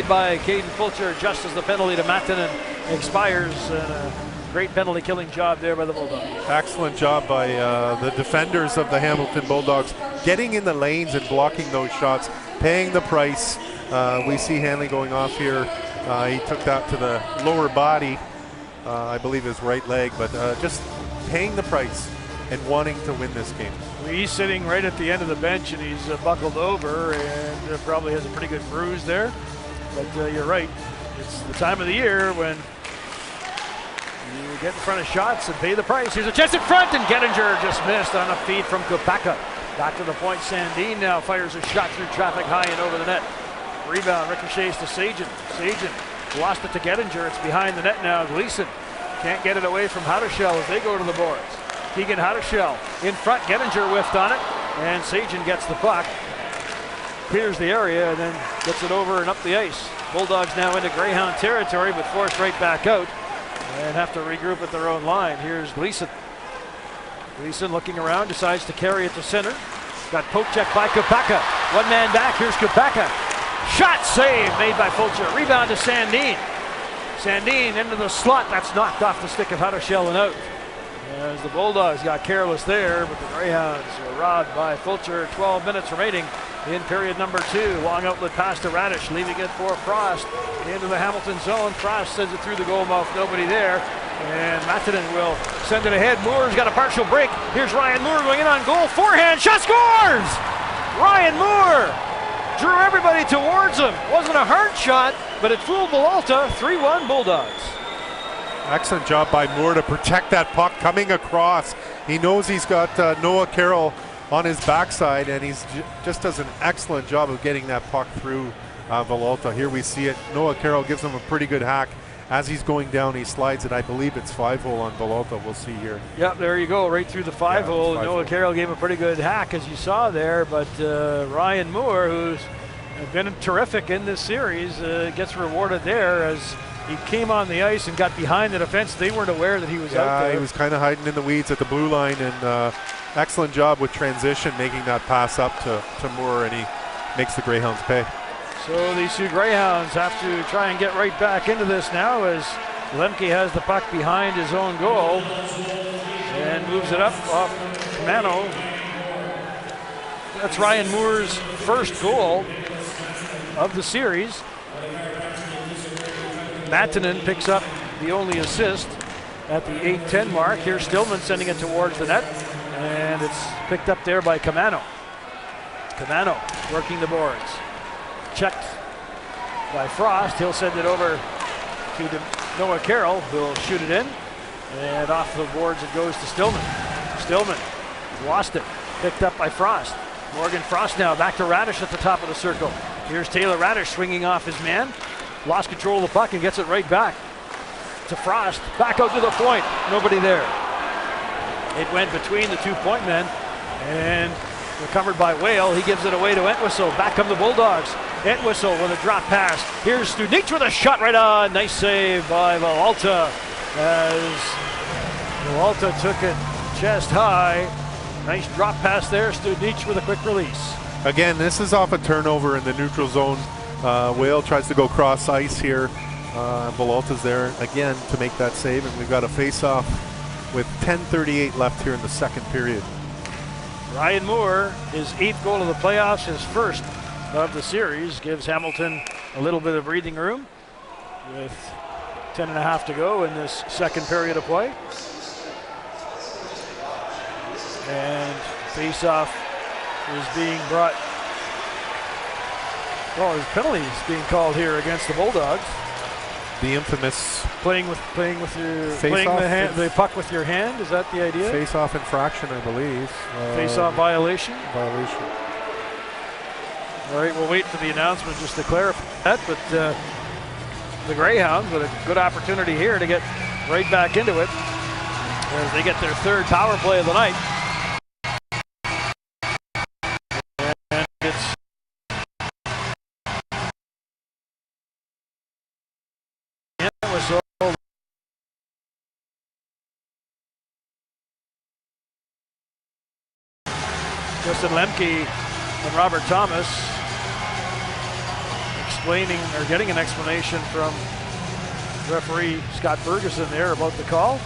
By Caden Fulcher just as the penalty to Mattinen expires. And a great penalty killing job there by the Bulldogs. Excellent job by the defenders of the Hamilton Bulldogs, getting in the lanes and blocking those shots, paying the price. We see Hanley going off here. He took that to the lower body, I believe his right leg, but just paying the price and wanting to win this game. He's sitting right at the end of the bench, and he's buckled over and probably has a pretty good bruise there. But you're right, it's the time of the year when you get in front of shots and pay the price. Here's a chance in front, and Gettinger just missed on a feed from Kopaka. Back to the point, Sandin now fires a shot through traffic high and over the net. Rebound ricochets to Sagen. Sagen lost it to Gettinger. It's behind the net now. Gleason can't get it away from Haudashell as they go to the boards. Keegan Haudashell in front. Gettinger whiffed on it, and Sagen gets the puck. Clears the area and then gets it over and up the ice. Bulldogs now into Greyhound territory, but forced right back out and have to regroup at their own line. Here's Gleason. Gleason looking around, decides to carry it to center. Got poke check by Kopaka. One man back, here's Kopaka. Shot save made by Fulcher. Rebound to Sandin. Sandin into the slot. That's knocked off the stick of Haudashell and out. As the Bulldogs got careless there, but the Greyhounds were robbed by Fulcher. 12 minutes remaining in period number 2. Long outlet pass to Radish, leaving it for Frost into the Hamilton zone. Frost sends it through the goal mouth, nobody there. And Mattinen will send it ahead. Moore's got a partial break. Here's Ryan Moore going in on goal. Forehand shot, scores! Ryan Moore drew everybody towards him. Wasn't a hard shot, but it fooled Villalta. 3-1 Bulldogs. Excellent job by Moore to protect that puck coming across. He knows he's got Noah Carroll on his backside, and he's just does an excellent job of getting that puck through Villalta. Here we see it. Noah Carroll gives him a pretty good hack. As he's going down, he slides it. I believe it's 5-hole on Villalta. We'll see here. Yep, there you go, right through the 5-hole. Noah Carroll gave a pretty good hack, as you saw there, but Ryan Moore, who's been terrific in this series, gets rewarded there as he came on the ice and got behind the defense. They weren't aware that he was out there. He was kind of hiding in the weeds at the blue line, and excellent job with transition, making that pass up to Moore, and he makes the Greyhounds pay. So these two Greyhounds have to try and get right back into this now, as Lemke has the puck behind his own goal and moves it up off Camano. That's Ryan Moore's first goal of the series. Mattinen picks up the only assist at the 8:10 mark. Here's Stillman sending it towards the net, and it's picked up there by Camano. Camano working the boards. Checked by Frost. He'll send it over to Noah Carroll, who'll shoot it in. And off the boards it goes to Stillman. Stillman lost it. Picked up by Frost. Morgan Frost now back to Radish at the top of the circle. Here's Taylor Radish swinging off his man. Lost control of the puck and gets it right back to Frost. Back out to the point. Nobody there. It went between the 2-point men and recovered by Whale. He gives it away to Entwistle. Back come the Bulldogs. Entwistle with a drop pass. Here's Studnicz with a shot right on. Nice save by Villalta as Villalta took it chest high. Nice drop pass there. Studnicz with a quick release. Again, this is off a turnover in the neutral zone. Whale tries to go cross ice here. Villalta's there again to make that save, and we've got a face-off with 10:38 left here in the second period. Ryan Moore, his 8th goal of the playoffs, his first of the series, gives Hamilton a little bit of breathing room with 10.5 to go in this second period of play. And face-off is being brought. Well, there's penalties being called here against the Bulldogs. The infamous playing the puck with your hand. Is that the idea? Face-off infraction, I believe. Face-off violation. Violation. All right, we'll wait for the announcement just to clarify that. But the Greyhounds with a good opportunity here to get right back into it as they get their 3rd power play of the night. Justin Lemke and Robert Thomas explaining or getting an explanation from referee Scott Ferguson there about the call.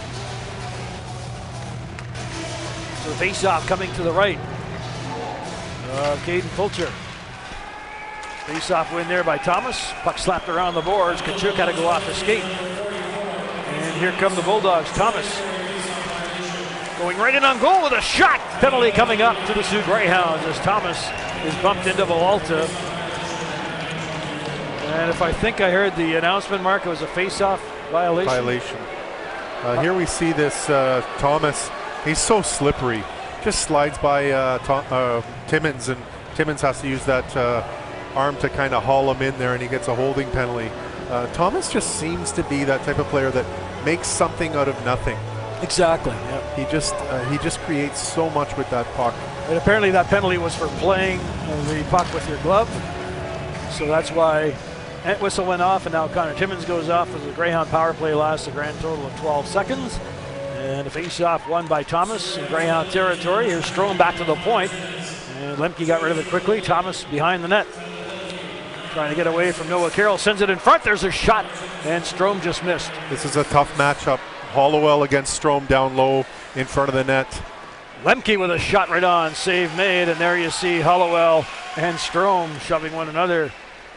So the face-off coming to the right of Caden Fulcher. Face-off win there by Thomas. Puck slapped around the boards. Tkachuk had to go off his skate. And here come the Bulldogs. Thomas going right in on goal with a shot. Penalty coming up to the Sault Greyhounds as Thomas is bumped into Villalta. And if I think I heard the announcement, Mark, it was a face-off violation. Here we see this Thomas. He's so slippery. Just slides by Timmins, and Timmins has to use that arm to kind of haul him in there, and he gets a holding penalty. Thomas just seems to be that type of player that makes something out of nothing. Exactly. Yep. He just creates so much with that puck. And apparently that penalty was for playing the puck with your glove. So that's why whistle went off, and now Connor Timmins goes off as the Greyhound power play lasts a grand total of 12 seconds. And a face-off won by Thomas in Greyhound territory. Here's Strome back to the point. And Lemke got rid of it quickly. Thomas behind the net. Trying to get away from Noah Carroll. Sends it in front. There's a shot. And Strome just missed. This is a tough matchup. Hollowell against Strome down low in front of the net. Lemke with a shot right on. Save made. And there you see Hollowell and Strome shoving one another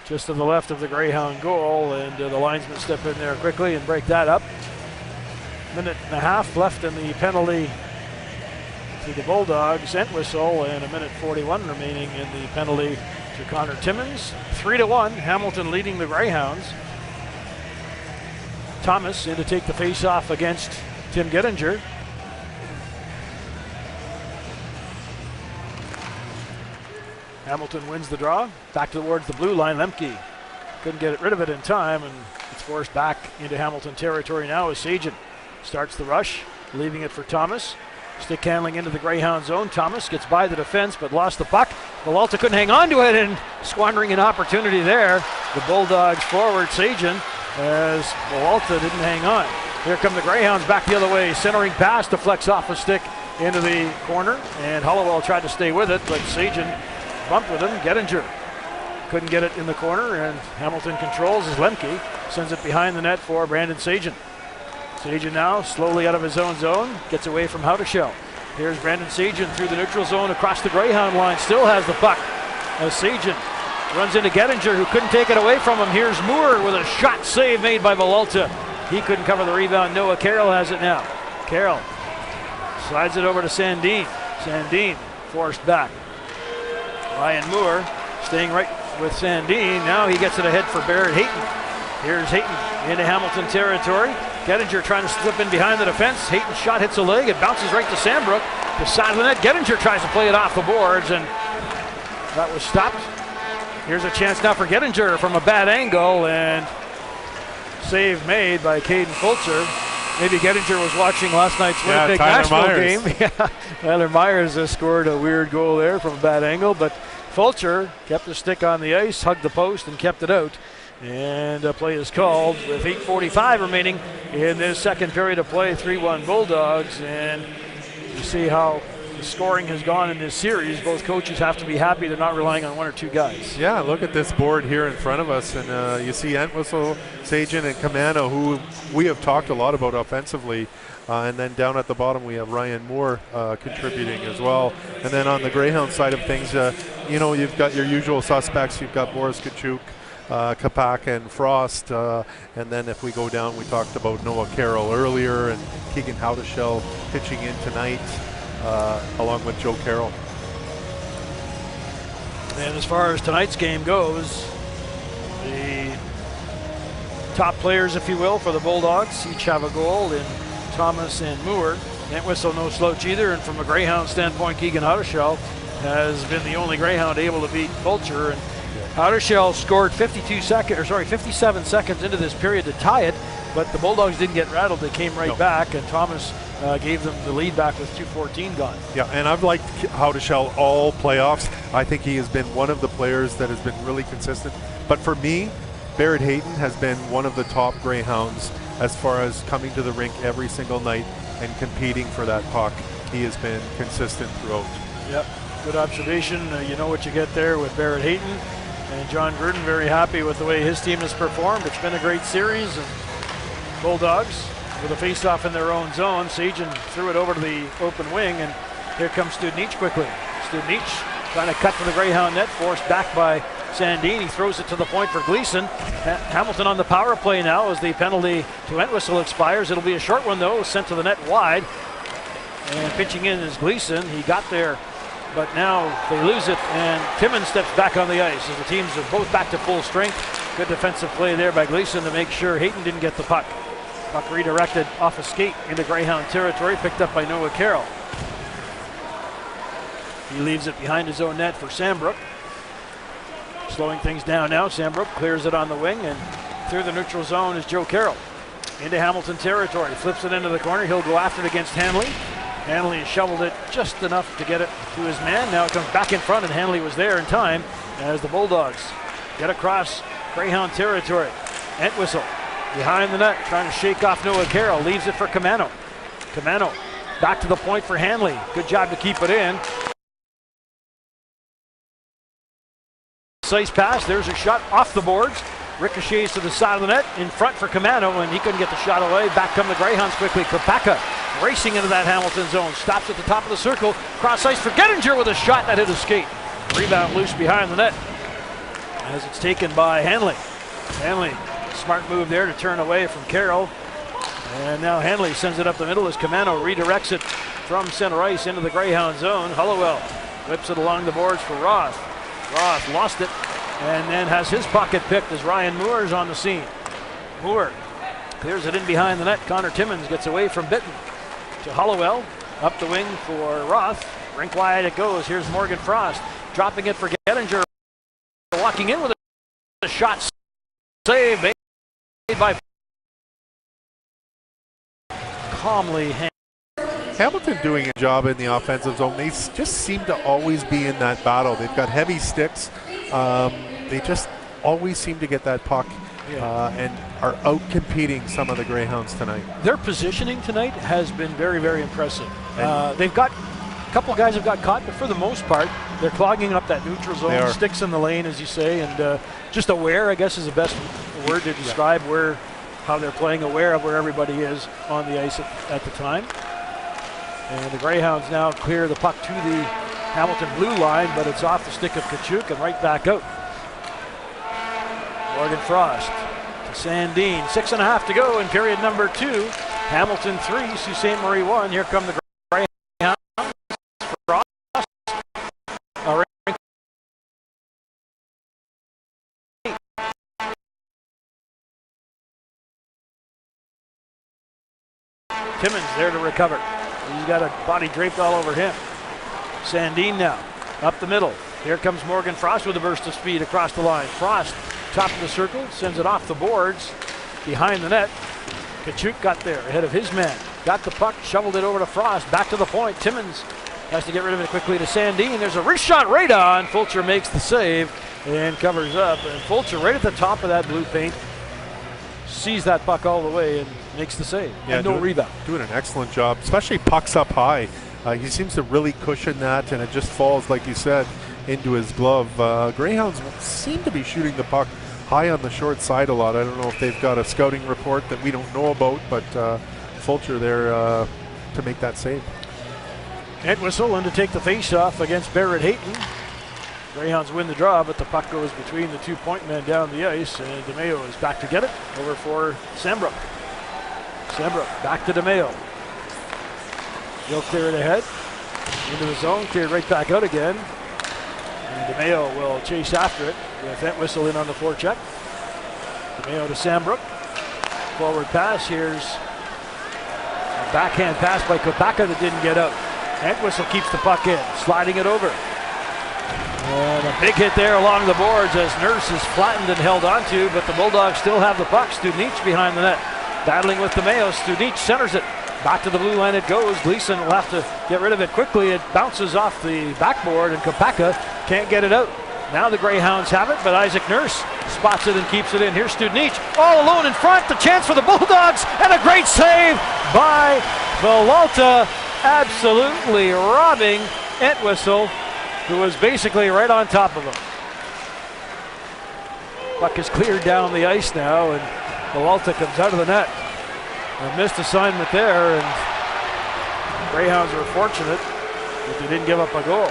just to the left of the Greyhound goal. And the linesmen step in there quickly and break that up. Minute and a half left in the penalty to the Bulldogs. End whistle, and a minute 41 remaining in the penalty to Connor Timmins. 3-1, Hamilton leading the Greyhounds. Thomas in to take the face-off against Tim Gettinger. Hamilton wins the draw. Back towards the blue line. Lemke couldn't get rid of it in time, and it's forced back into Hamilton territory now as Sagen starts the rush, leaving it for Thomas. Stick handling into the Greyhound zone. Thomas gets by the defense but lost the puck. Villalta couldn't hang on to it, and squandering an opportunity there. The Bulldogs forward, Sagen, as Villalta didn't hang on. Here come the Greyhounds back the other way. Centering pass deflects off a stick into the corner, and Hollowell tried to stay with it, but Sagen bumped with him. Gettinger couldn't get it in the corner, and Hamilton controls as Lemke sends it behind the net for Brandon Sagen. Sagen now slowly out of his own zone, gets away from Haudashell. Here's Brandon Sagen through the neutral zone across the Greyhound line, still has the puck as Sagen runs into Gettinger, who couldn't take it away from him. Here's Moore with a shot save made by Villalta. He couldn't cover the rebound. Noah Carroll has it now. Carroll slides it over to Sandin. Sandin forced back. Ryan Moore staying right with Sandin. Now he gets it ahead for Barrett Hayton. Here's Hayton into Hamilton territory. Gettinger trying to slip in behind the defense. Hayton's shot hits a leg. It bounces right to Sandbrook. The side of the net. Gettinger tries to play it off the boards, and that was stopped. Here's a chance now for Gettinger from a bad angle, and save made by Caden Fulcher. Maybe Gettinger was watching last night's Winnipeg Nashville game. Yeah, Tyler Myers has scored a weird goal there from a bad angle, but Fulcher kept the stick on the ice, hugged the post, and kept it out. And a play is called with 8:45 remaining in this second period of play. 3-1 Bulldogs, and you see how the scoring has gone in this series. Both coaches have to be happy they're not relying on one or two guys. Yeah, look at this board here in front of us, and you see Entwistle, Sagen, and Kamano, who we have talked a lot about offensively. And then down at the bottom we have Ryan Moore contributing as well. And then on the Greyhound side of things, you know, you've got your usual suspects. You've got Boris Tkachuk, Kapak, and Frost. And then if we go down, we talked about Noah Carroll earlier, and Keegan Haudashell pitching in tonight along with Joe Carroll. And as far as tonight's game goes, the top players, if you will, for the Bulldogs each have a goal in Thomas and Moore. Entwistle no slouch either, and from a Greyhound standpoint, Keegan Haudashell has been the only Greyhound able to beat Fulcher. And Haudashell scored 57 seconds into this period to tie it, but the Bulldogs didn't get rattled. They came right back, and Thomas gave them the lead back with 2:14 gone. Yeah, and I've liked Haudashell all playoffs. I think he has been one of the players that has been really consistent. But for me, Barrett Hayton has been one of the top Greyhounds as far as coming to the rink every single night and competing for that puck. He has been consistent throughout. Yep. Good observation. You know what you get there with Barrett Hayton. And John Gruden very happy with the way his team has performed. It's been a great series. And Bulldogs with a face-off in their own zone. Sagen threw it over to the open wing, and here comes Studenic quickly. Studenic trying to cut to the Greyhound net, forced back by Sandin. He throws it to the point for Gleason. Hamilton on the power play now as the penalty to Entwistle expires. It'll be a short one though, sent to the net wide. And pitching in is Gleason. He got there, but now they lose it, and Timmins steps back on the ice as the teams are both back to full strength. Good defensive play there by Gleason to make sure Hayton didn't get the puck. Puck redirected off a skate into Greyhound territory, picked up by Noah Carroll. He leaves it behind his own net for Sambrook. Slowing things down now, Sambrook clears it on the wing, and through the neutral zone is Joe Carroll. Into Hamilton territory, flips it into the corner. He'll go after it against Hanley. Hanley shoveled it just enough to get it to his man. Now it comes back in front, and Hanley was there in time as the Bulldogs get across Greyhound territory. Entwistle behind the net, trying to shake off Noah Carroll. Leaves it for Camano. Camano back to the point for Hanley. Good job to keep it in. Slice pass, there's a shot off the boards. Ricochets to the side of the net, in front for Camano, and he couldn't get the shot away. Back come the Greyhounds quickly. Kopaka racing into that Hamilton zone. Stops at the top of the circle. Cross ice for Gettinger with a shot that hit a skate. Rebound loose behind the net as it's taken by Hanley. Hanley, smart move there to turn away from Carroll. And now Hanley sends it up the middle as Camano redirects it from center ice into the Greyhound zone. Hollowell whips it along the boards for Roth. Roth lost it and then has his pocket picked as Ryan Moore's on the scene. Moore clears it in behind the net. Connor Timmins gets away from Bitten to Hollowell. Up the wing for Roth. Rink wide it goes. Here's Morgan Frost dropping it for Gettinger. Walking in with a shot save made by calmly. Hamilton doing a job in the offensive zone. They just seem to always be in that battle. They've got heavy sticks. They just always seem to get that puck and are out-competing some of the Greyhounds tonight. Their positioning tonight has been very, very impressive. They've got a couple guys have got caught, but for the most part, they're clogging up that neutral zone, sticks in the lane, as you say, and just aware, I guess, is the best word to describe how they're playing, aware of where everybody is on the ice at the time. And the Greyhounds now clear the puck to the Hamilton blue line, but it's off the stick of Kachuk and right back out. Morgan Frost to Sandin. 6.5 to go in period number 2. Hamilton 3, Sault Ste. Marie 1. Here come the Greyhounds. Frost. Timmins there to recover. He's got a body draped all over him. Sandin now, up the middle. Here comes Morgan Frost with a burst of speed across the line. Frost, top of the circle, sends it off the boards, behind the net. Kachuk got there, ahead of his man. Got the puck, shoveled it over to Frost, back to the point. Timmins has to get rid of it quickly to Sandin. There's a wrist shot right on. Fulcher makes the save and covers up. And Fulcher right at the top of that blue paint, sees that puck all the way and makes the save. Yeah, and no rebound. Doing an excellent job, especially pucks up high. He seems to really cushion that, and it just falls, like you said, into his glove. Greyhounds seem to be shooting the puck high on the short side a lot. I don't know if they've got a scouting report that we don't know about, but Fulcher there to make that save. Entwistle in to take the face-off against Barrett Hayton. Greyhounds win the draw, but the puck goes between the 2 point men down the ice, and DeMeo is back to get it. Over for Sambrook. Sambrook back to DeMeo. He'll clear it ahead. Into the zone, cleared right back out again. And DeMeo will chase after it with Entwistle in on the forecheck. DeMeo to Sambrook. Forward pass. Here's a backhand pass by Kopaka that didn't get out. Entwistle keeps the puck in, sliding it over. And a big hit there along the boards as Nurse is flattened and held onto, but the Bulldogs still have the puck. Studenic behind the net, battling with DeMeo. Studenic centers it. Back to the blue line it goes. Gleason will have to get rid of it quickly. It bounces off the backboard and Kopaka can't get it out. Now the Greyhounds have it, but Isaac Nurse spots it and keeps it in. Here's Studenic all alone in front. The chance for the Bulldogs and a great save by Villalta, absolutely robbing Entwistle who was basically right on top of him. Puck is cleared down the ice now, and Villalta comes out of the net. A missed assignment there, and Greyhounds were fortunate that they didn't give up a goal.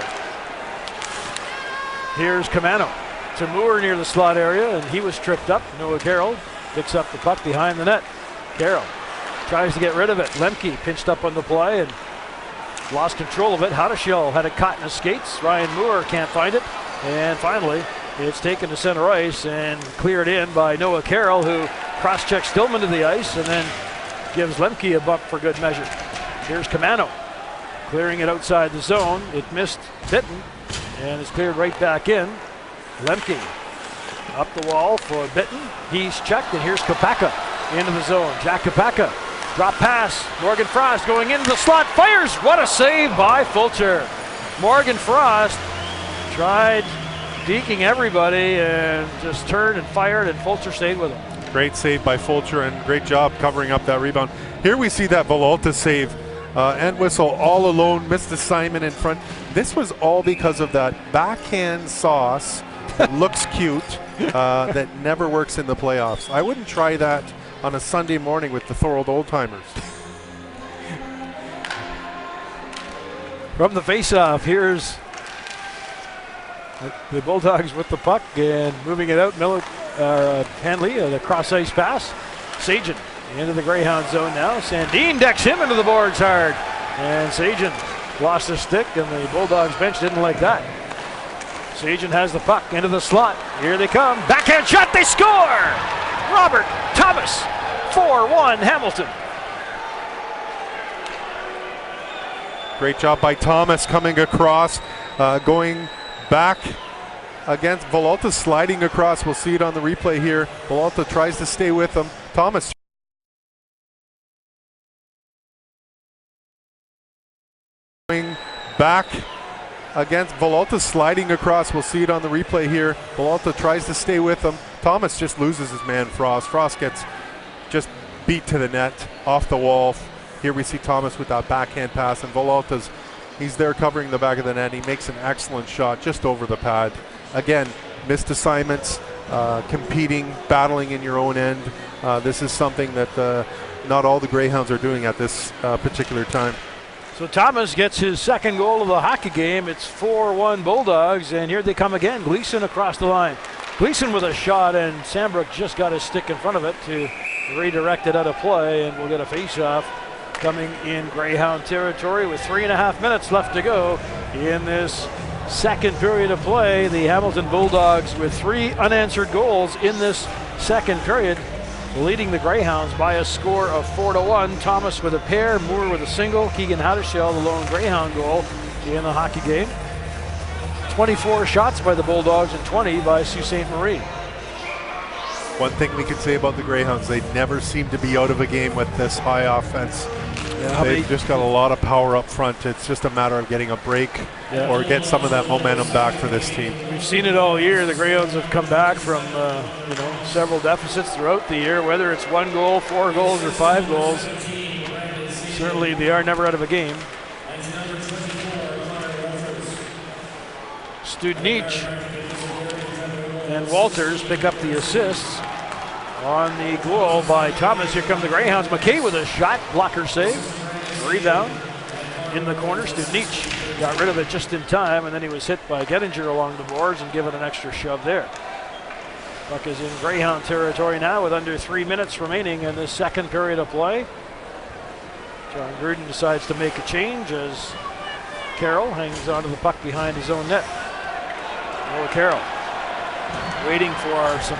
Here's Camano to Moore near the slot area, and he was tripped up. Noah Carroll picks up the puck behind the net. Carroll tries to get rid of it. Lemke pinched up on the play and lost control of it. Hadashel had it caught in his skates. Ryan Moore can't find it. And finally, it's taken to center ice and cleared in by Noah Carroll, who cross-checks Stillman to the ice and then gives Lemke a bump for good measure. Here's Camano clearing it outside the zone. It missed Bitton and it's cleared right back in. Lemke up the wall for Bitton. He's checked, and here's Kopaka into the zone. Jack Kopaka, drop pass. Morgan Frost going into the slot, fires. What a save by Fulcher. Morgan Frost tried deking everybody and just turned and fired, and Fulcher stayed with him. Great save by Fulcher, and great job covering up that rebound. Here we see that Villalta save. Entwistle all alone, missed assignment in front. This was all because of that backhand sauce that looks cute, that never works in the playoffs. I wouldn't try that on a Sunday morning with the Thorold Old-Timers. From the face-off, here's the Bulldogs with the puck and moving it out. Hanley, the cross-ice pass. Sagen into the Greyhound zone now. Sandin decks him into the boards hard. And Sagen lost his stick, and the Bulldogs bench didn't like that. Sagen has the puck into the slot. Here they come. Backhand shot, they score! Robert Thomas, 4-1 Hamilton. Great job by Thomas coming across, going back against Villalta, sliding across. We'll see it on the replay here. Villalta tries to stay with him. Thomas going back against Villalta, sliding across. We'll see it on the replay here. Villalta tries to stay with him. Thomas just loses his man, Frost. Frost gets just beat to the net, off the wall. Here we see Thomas with that backhand pass, and Villalta's, he's there covering the back of the net. He makes an excellent shot just over the pad. Again, missed assignments, competing, battling in your own end. This is something that not all the Greyhounds are doing at this particular time. So Thomas gets his second goal of the hockey game. It's 4-1 Bulldogs, and here they come again. Gleason across the line. Gleason with a shot, and Sambrook just got his stick in front of it to redirect it out of play, and we'll get a face-off coming in Greyhound territory with 3.5 minutes left to go in this second period of play. The Hamilton Bulldogs with 3 unanswered goals in this second period, leading the Greyhounds by a score of 4-1. Thomas with a pair, Moore with a single, Keegan Hadashel the lone Greyhound goal in the hockey game. 24 shots by the Bulldogs and 20 by Sault Ste. Marie. One thing we can say about the Greyhounds, they never seem to be out of a game with this high offense. Yeah, they've just got a lot of power up front. It's just a matter of getting a break or get some of that momentum back for this team. We've seen it all year. The Greyhounds have come back from several deficits throughout the year, whether it's 1 goal, 4 goals, or 5 goals. Certainly they are never out of a game. Studnich and Walters pick up the assists on the goal by Thomas. Here come the Greyhounds. McKay with a shot, blocker save, rebound in the corner. Studnich got rid of it just in time, and then he was hit by Gettinger along the boards and given an extra shove there. Puck is in Greyhound territory now with under 3 minutes remaining in this second period of play. John Gruden decides to make a change as Carroll hangs onto the puck behind his own net. Noah Carroll waiting for some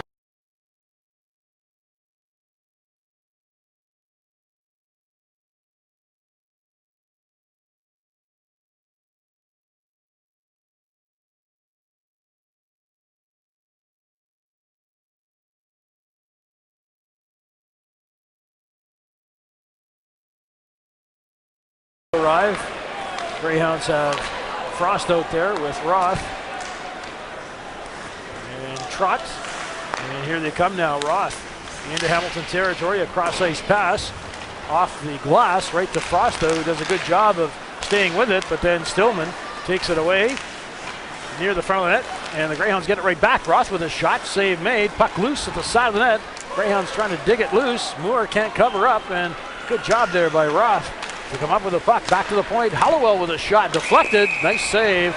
arrive. Greyhounds have Frost out there with Roth and Trott. And here they come now. Roth into Hamilton territory. A cross-ice pass off the glass right to Frost, who does a good job of staying with it, but then Stillman takes it away. near the front of the net, and the Greyhounds get it right back. Roth with a shot, save made, puck loose at the side of the net. Greyhounds trying to dig it loose. Moore can't cover up, and good job there by Roth to come up with the puck. Back to the point, Hollowell with a shot, deflected. Nice save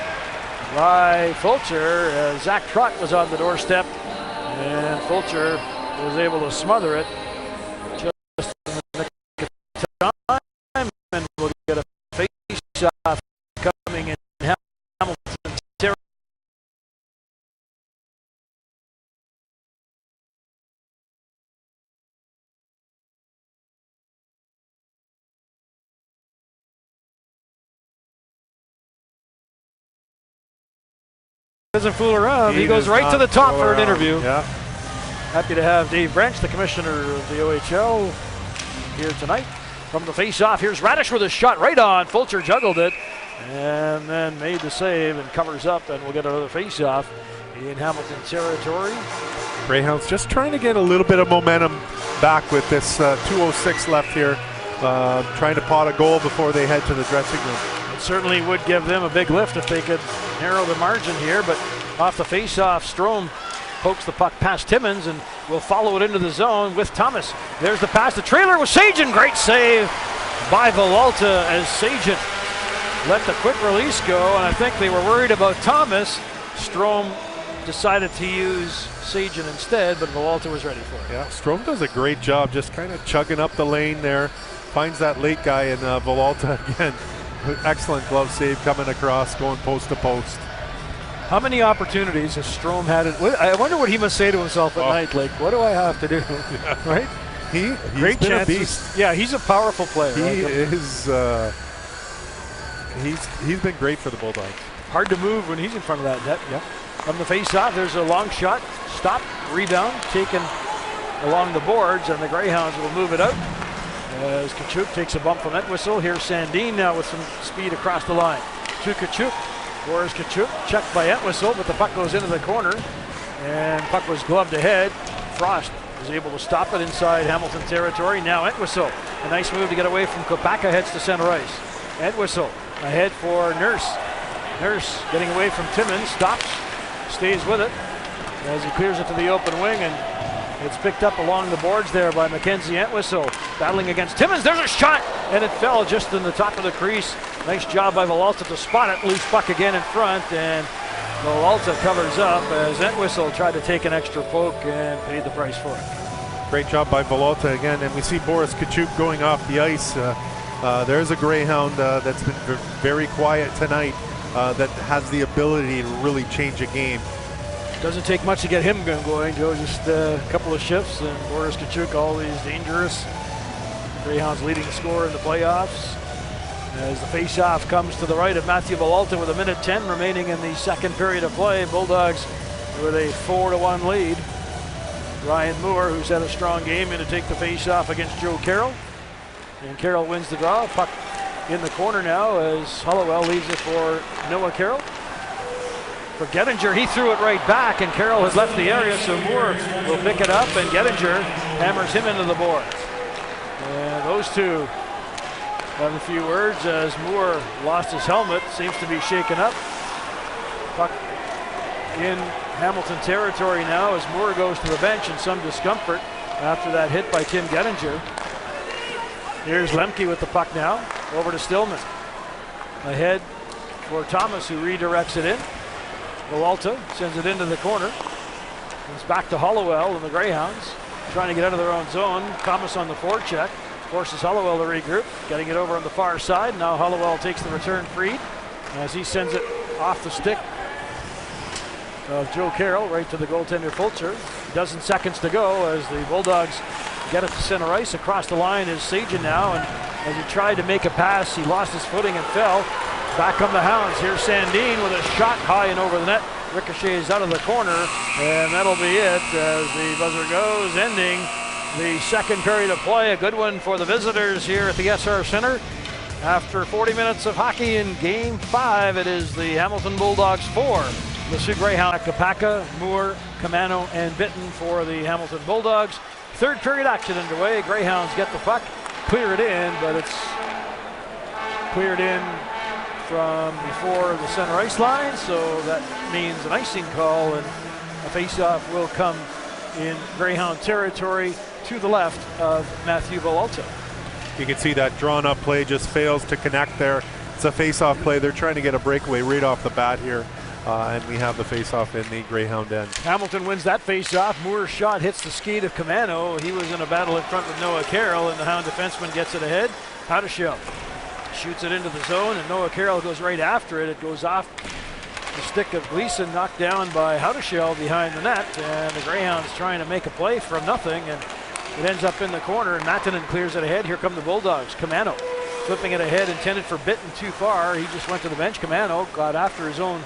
by Fulcher. Zach Trott was on the doorstep, and Fulcher was able to smother it just in the nick of time, and we'll get a face-off coming in Hamilton territory. Doesn't fool around. He goes right to the top for an interview. Yeah. Happy to have Dave Branch, the commissioner of the OHL, here tonight. From the face-off, here's Radish with a shot right on. Fulcher juggled it and then made the save and covers up, and we'll get another face-off in Hamilton territory. Greyhounds just trying to get a little bit of momentum back with this 2:06 left here, trying to pot a goal before they head to the dressing room. It certainly would give them a big lift if they could narrow the margin here, but off the face-off, Strome pokes the puck past Timmins and will follow it into the zone with Thomas. There's the pass, the trailer with Sagen. Great save by Villalta as Sagen let the quick release go, and I think they were worried about Thomas. Strome decided to use Sagen instead, but Villalta was ready for it. Yeah, Strome does a great job just kind of chugging up the lane there, finds that late guy, and Villalta again. Excellent glove save coming across, going post to post. How many opportunities has Strome had? I wonder what he must say to himself at night. Like, what do I have to do? Yeah. Right? He's great been chances. A beast. Yeah, he's a powerful player. He is. He's been great for the Bulldogs. Hard to move when he's in front of that net. Yeah. From the face-off, there's a long shot. Stop, rebound, taken along the boards, and the Greyhounds will move it out. As Kachuk takes a bump from Entwistle. Here's Sandin now with some speed across the line. To Kachuk. Boris Kachuk, checked by Entwistle, but the puck goes into the corner, and puck was gloved ahead. Frost was able to stop it inside Hamilton territory. Now Entwistle, a nice move to get away from Kopaka, heads to center ice. Entwistle ahead for Nurse. Nurse getting away from Timmins, stops, stays with it as he clears it to the open wing, and it's picked up along the boards there by Mackenzie Entwistle. Battling against Timmins, there's a shot, and it fell just in the top of the crease. Nice job by Villalta to spot it. Loose puck again in front, and Villalta covers up as Entwistle tried to take an extra poke and paid the price for it. Great job by Villalta again, and we see Boris Kachuk going off the ice. There's a Greyhound that's been very quiet tonight that has the ability to really change a game. Doesn't take much to get him going, Joe. Just a couple of shifts, and Boris Kachuk always dangerous. Greyhounds leading scorer in the playoffs. As the face-off comes to the right of Matthew Villalta with 1:10 remaining in the second period of play. Bulldogs with a 4-1 lead. Ryan Moore, who's had a strong game, in to take the face-off against Joe Carroll. And Carroll wins the draw. Puck in the corner now as Hollowell leaves it for Noah Carroll. For Gettinger, he threw it right back, and Carroll had left the area, so Moore will pick it up, and Gettinger hammers him into the boards. And those two have a few words as Moore lost his helmet, seems to be shaken up. Puck in Hamilton territory now as Moore goes to the bench in some discomfort after that hit by Tim Gettinger. Here's Lemke with the puck now, over to Stillman. Ahead for Thomas, who redirects it in. Villalta sends it into the corner. It's back to Hollowell and the Greyhounds trying to get out of their own zone. Thomas on the forecheck forces Hollowell to regroup, getting it over on the far side. Now Hollowell takes the return freed as he sends it off the stick of Joe Carroll right to the goaltender Fulcher. A dozen seconds to go as the Bulldogs get it to center ice. Across the line is Sagen now, and as he tried to make a pass, he lost his footing and fell. Back come the Hounds. Here's Sandin with a shot high and over the net. Ricochets out of the corner, and that'll be it as the buzzer goes, ending the second period of play. A good one for the visitors here at the SR Center. After 40 minutes of hockey in Game 5, it is the Hamilton Bulldogs 4. The Sioux Greyhound, Kopaka, Moore, Camano, and Bitton for the Hamilton Bulldogs. Third period action underway. Greyhounds get the puck, clear it in, but it's cleared in from before the center ice line, so that means an icing call, and a face-off will come in Greyhound territory to the left of Matthew Villalta. You can see that drawn-up play just fails to connect there. It's a face-off play. They're trying to get a breakaway right off the bat here, and we have the face-off in the Greyhound end. Hamilton wins that face-off. Moore's shot hits the skate of Camano. He was in a battle in front with Noah Carroll, and the Hound defenseman gets it ahead. Hadashel shoots it into the zone, and Noah Carroll goes right after it. It goes off the stick of Gleason, knocked down by Hadashel behind the net, and the Greyhounds trying to make a play from nothing, and it ends up in the corner, and Matanen clears it ahead. Here come the Bulldogs. Camano flipping it ahead, intended for Bitten too far. He just went to the bench. Camano got after his own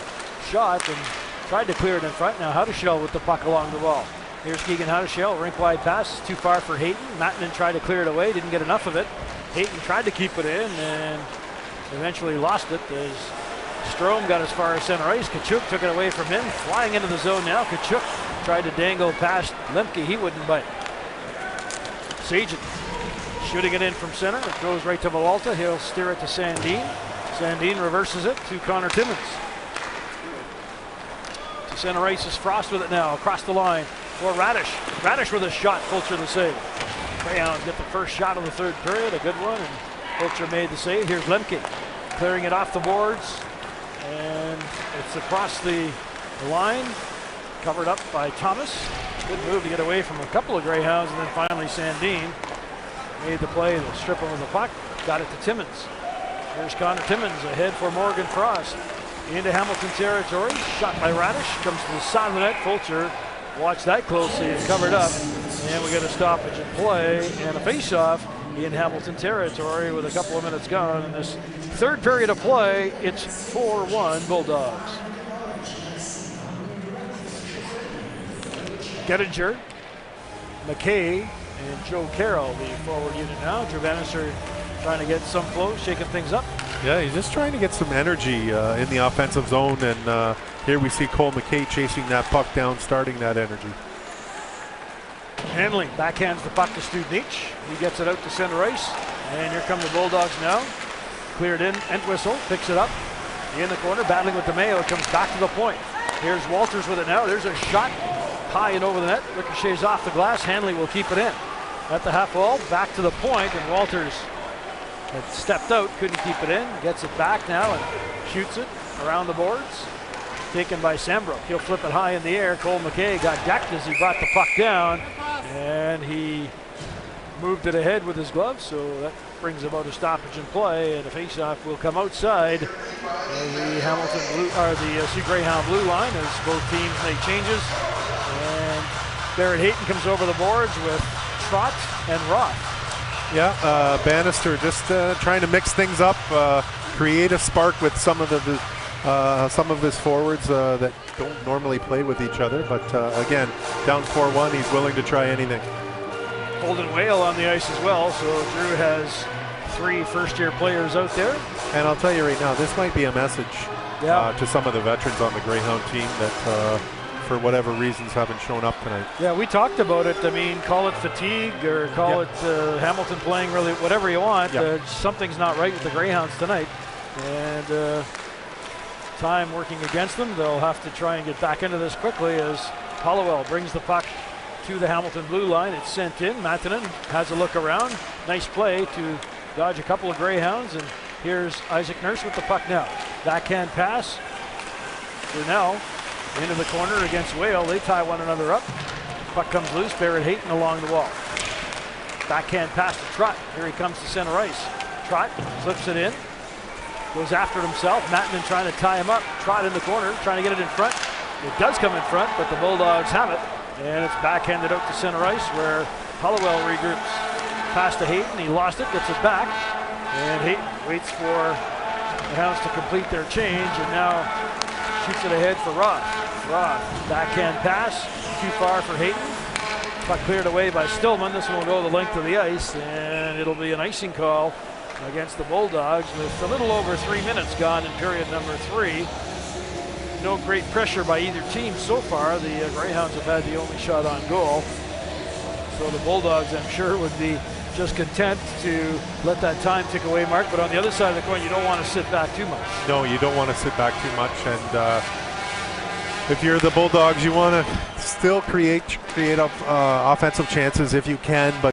shot and tried to clear it in front. Now Hadashel with the puck along the wall. Here's Keegan Hadashel, rink wide pass, too far for Hayton. Matanen tried to clear it away, didn't get enough of it. Hayton tried to keep it in and eventually lost it as Strome got as far as center ice. Kachuk took it away from him, flying into the zone now. Kachuk tried to dangle past Lemke, he wouldn't bite. Sajin shooting it in from center. It goes right to Villalta. He'll steer it to Sandin. Sandin reverses it to Connor Timmins. To center ice is Frost with it now. Across the line for Radish. Radish with a shot. Fulcher the save. Greyhounds get the first shot of the third period. A good one. And Fulcher made the save. Here's Lemke clearing it off the boards. And it's across the line. Covered up by Thomas. Good move to get away from a couple of Greyhounds, and then finally Sandin made the play to strip him of the puck. Got it to Timmins. Here's Connor Timmins ahead for Morgan Frost. Into Hamilton territory. Shot by Radish. Comes to the side of the net. Fulcher watched that closely. It's covered up. And we get a stoppage in play and a face-off in Hamilton territory with a couple of minutes gone. In this third period of play, it's 4-1 Bulldogs. Gettinger, McKay, and Joe Carroll, the forward unit now. Drew Bannister trying to get some flow, shaking things up. Yeah, he's just trying to get some energy in the offensive zone, and here we see Cole McKay chasing that puck down, starting that energy. Hanley backhands the puck to Studnich. He gets it out to center ice, and here come the Bulldogs now. Cleared in, Entwistle picks it up in the corner, battling with DeMayo. It comes back to the point. Here's Walters with it now. There's a shot. High and over the net, ricochets off the glass. Hanley will keep it in. At the half wall, back to the point, and Walters had stepped out, couldn't keep it in. Gets it back now and shoots it around the boards. Taken by Sambrook. He'll flip it high in the air. Cole McKay got decked as he brought the puck down, and he moved it ahead with his glove, so that brings about a stoppage in play, and a face-off will come outside the Hamilton blue, or the Sea Greyhound blue line as both teams make changes. And Barrett Hayton comes over the boards with Trott and Roth. Yeah, Bannister just trying to mix things up, create a spark with some of his forwards that don't normally play with each other. But again, down 4-1, he's willing to try anything. Holden Whale on the ice as well, so Drew has 3 first-year players out there. And I'll tell you right now, this might be a message to some of the veterans on the Greyhound team that for whatever reasons haven't shown up tonight. Yeah, we talked about it. I mean, call it fatigue or call it Hamilton playing really whatever you want. Something's not right with the Greyhounds tonight. And time working against them. They'll have to try and get back into this quickly as Hollowell brings the puck to the Hamilton blue line. It's sent in. Matanen has a look around. Nice play to dodge a couple of Greyhounds. And here's Isaac Nurse with the puck now. Backhand pass. Brunel into the corner against Whale. They tie one another up. Puck comes loose. Barrett Hayton along the wall. Backhand pass to Trott. Here he comes to center ice. Trott flips it in. Goes after it himself. Matanen trying to tie him up. Trott in the corner, trying to get it in front. It does come in front, but the Bulldogs have it. And it's backhanded out to center ice where Hollowell regroups. Pass to Hayton. He lost it, gets it back. And Hayton waits for the Hounds to complete their change and now shoots it ahead for Roth. Roth, backhand pass. Too far for Hayton. Puck cleared away by Stillman. This one will go the length of the ice, and it'll be an icing call against the Bulldogs with a little over 3 minutes gone in period number 3. No great pressure by either team so far. The Greyhounds have had the only shot on goal. So the Bulldogs, I'm sure, would be just content to let that time tick away, Mark. But on the other side of the coin, you don't want to sit back too much. No, you don't want to sit back too much. And if you're the Bulldogs, you want to still create offensive chances if you can, but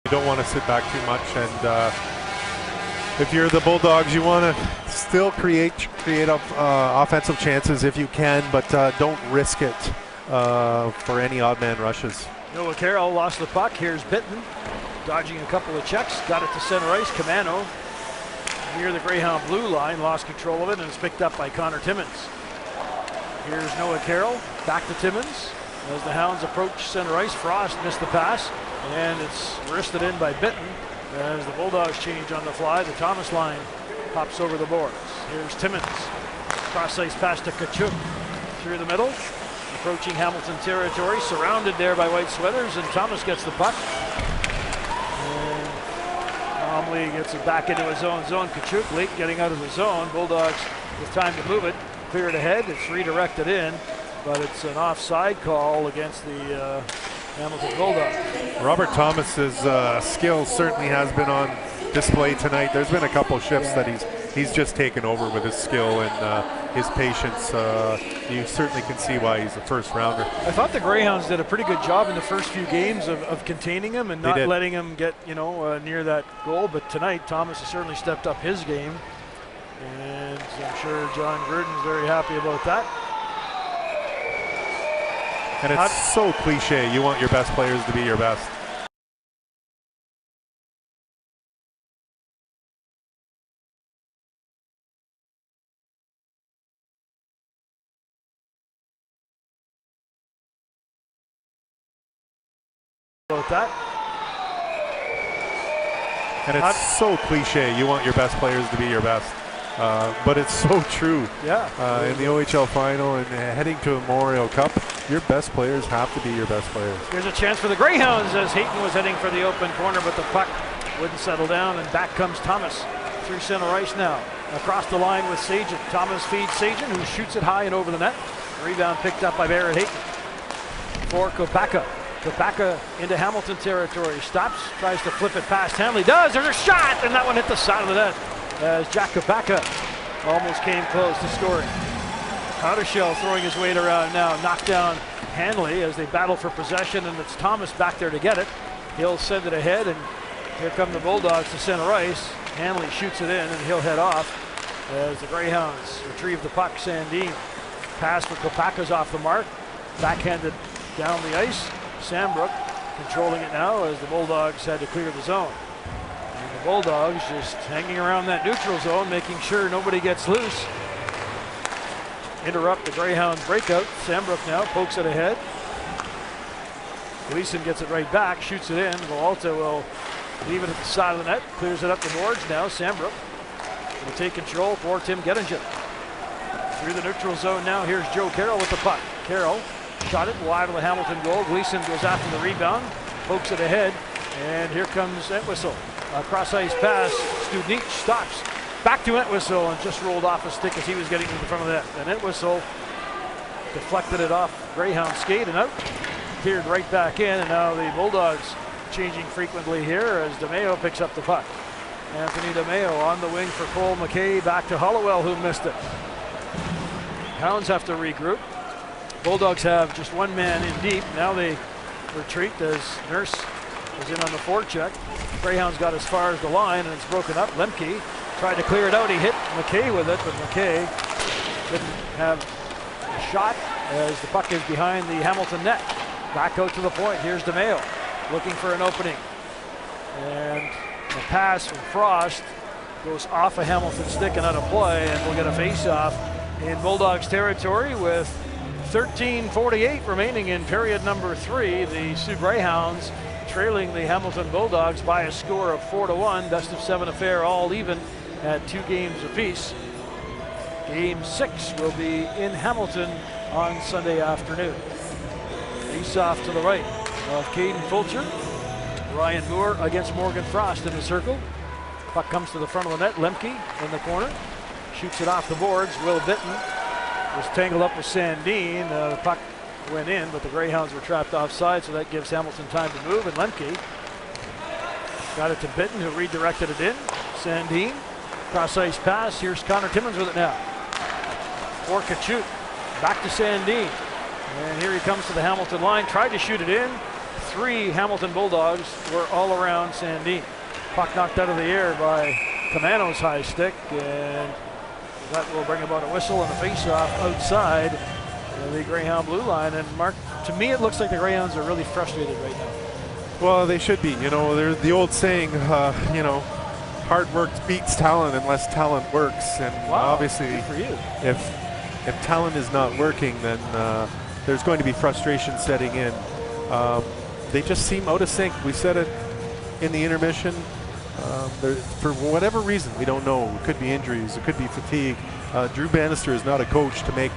you don't want to sit back too much. And if you're the Bulldogs, you want to still create offensive chances if you can, but don't risk it for any odd man rushes. Noah Carroll lost the puck. Here's Bitton dodging a couple of checks. Got it to center ice. Camano near the Greyhound blue line. Lost control of it, and it's picked up by Connor Timmins. Here's Noah Carroll. Back to Timmins. As the Hounds approach center ice, Frost missed the pass, and it's wristed in by Bitton. As the Bulldogs change on the fly, the Thomas line pops over the boards. Here's Timmins. Cross ice pass to Kachuk through the middle. Approaching Hamilton territory, surrounded there by white sweaters, and Thomas gets the puck. And Bromley gets it back into his own zone. Kachuk late getting out of the zone. Bulldogs with time to move it. Clear it ahead. It's redirected in, but it's an offside call against the Hamilton Bulldogs. Robert Thomas's skill certainly has been on display tonight. There's been a couple shifts that he's just taken over with his skill and his patience. You certainly can see why he's a first rounder. I thought the Greyhounds did a pretty good job in the first few games of containing him and not letting him get near that goal. But tonight, Thomas has certainly stepped up his game, and I'm sure John Gruden's very happy about that. And it's so cliche. You want your best players to be your best. About that. And it's so cliche. You want your best players to be your best. But it's so true. Yeah. In the OHL final and heading to a Memorial Cup, your best players have to be your best players. Here's a chance for the Greyhounds as Hayton was heading for the open corner, but the puck wouldn't settle down, and back comes Thomas through center ice now. Across the line with Sagen. Thomas feeds Sagen, who shoots it high and over the net. Rebound picked up by Barrett Hayton. For Kopaka. Kopaka into Hamilton territory. Stops, tries to flip it past Hanley. Does. There's a shot, and that one hit the side of the net as Jack Kopaka almost came close to scoring. Countershell throwing his weight around now. Knocked down Hanley as they battle for possession, and it's Thomas back there to get it. He'll send it ahead, and here come the Bulldogs to center ice. Hanley shoots it in, and he'll head off as the Greyhounds retrieve the puck. Sandin. Pass for Kopaka's off the mark. Backhanded down the ice. Sambrook controlling it now as the Bulldogs had to clear the zone. And the Bulldogs just hanging around that neutral zone, making sure nobody gets loose. Interrupt the Greyhound breakout. Sambrook now pokes it ahead. Gleason gets it right back, shoots it in. Volta will leave it at the side of the net, clears it up the boards now. Sambrook will take control for Tim Gettingen. Through the neutral zone now, here's Joe Carroll with the puck. Carroll shot it wide of the Hamilton goal. Gleason goes after the rebound, pokes it ahead, and here comes Entwistle. A cross ice pass. Studnich stops. Back to Entwistle and just rolled off a stick as he was getting to the front of the net. And Entwistle deflected it off Greyhound skate and out. Cleared right back in, and now the Bulldogs changing frequently here as DeMeo picks up the puck. Anthony DeMeo on the wing for Cole McKay. Back to Hollowell, who missed it. Hounds have to regroup. Bulldogs have just one man in deep. Now they retreat as Nurse is in on the forecheck. Greyhounds got as far as the line, and it's broken up. Lemke tried to clear it out. He hit McKay with it, but McKay didn't have a shot as the puck is behind the Hamilton net. Back out to the point. Here's DeMeo looking for an opening. And the pass from Frost goes off a Hamilton stick and out of play, and we'll get a face-off in Bulldogs territory with 13:48 remaining in period number 3. The Sioux Greyhounds trailing the Hamilton Bulldogs by a score of 4-1. Best of 7 affair, all even at 2 games apiece. Game 6 will be in Hamilton on Sunday afternoon. Face off to the right of Caden Fulcher. Ryan Moore against Morgan Frost in the circle. Puck comes to the front of the net. Lemke in the corner. Shoots it off the boards. Will Bitton was tangled up with Sandine. The puck went in, but the Greyhounds were trapped offside, so that gives Hamilton time to move. And Lemke got it to Bitton, who redirected it in. Sandine, cross-ice pass. Here's Connor Timmins with it now. For Kachuk, back to Sandine. And here he comes to the Hamilton line. Tried to shoot it in. 3 Hamilton Bulldogs were all around Sandine. Puck knocked out of the air by Camano's high stick, and that will bring about a whistle and a face-off outside the Greyhound blue line. And Mark, to me it looks like the Greyhounds are really frustrated right now. Well, they should be. You know, there's the old saying, you know, hard work beats talent unless talent works. And obviously, good for you. If talent is not working, then there's going to be frustration setting in. They just seem out of sync. We said it in the intermission. For whatever reason, we don't know. It could be injuries. It could be fatigue. Drew Bannister is not a coach to make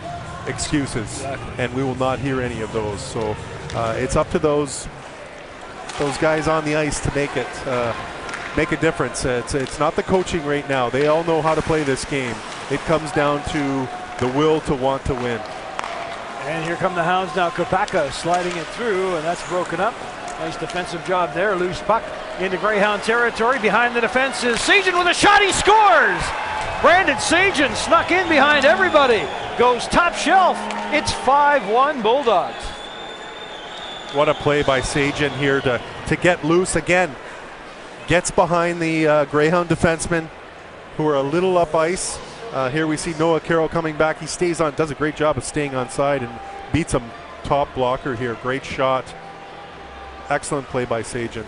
excuses, and we will not hear any of those. So it's up to those guys on the ice to make a difference. It's not the coaching right now. They all know how to play this game. It comes down to the will to want to win. And here come the Hounds now. Kopaka sliding it through, and that's broken up. Nice defensive job there. Loose puck into Greyhound territory. Behind the defense is Sagen with a shot. He scores! Brandon Sagen snuck in behind everybody. Goes top shelf. It's 5-1 Bulldogs. What a play by Sagen here to get loose again. Gets behind the Greyhound defensemen who are a little up ice. Here we see Noah Carroll coming back. He stays on, does a great job of staying on side and beats him top blocker here. Great shot. Excellent play by Sagen.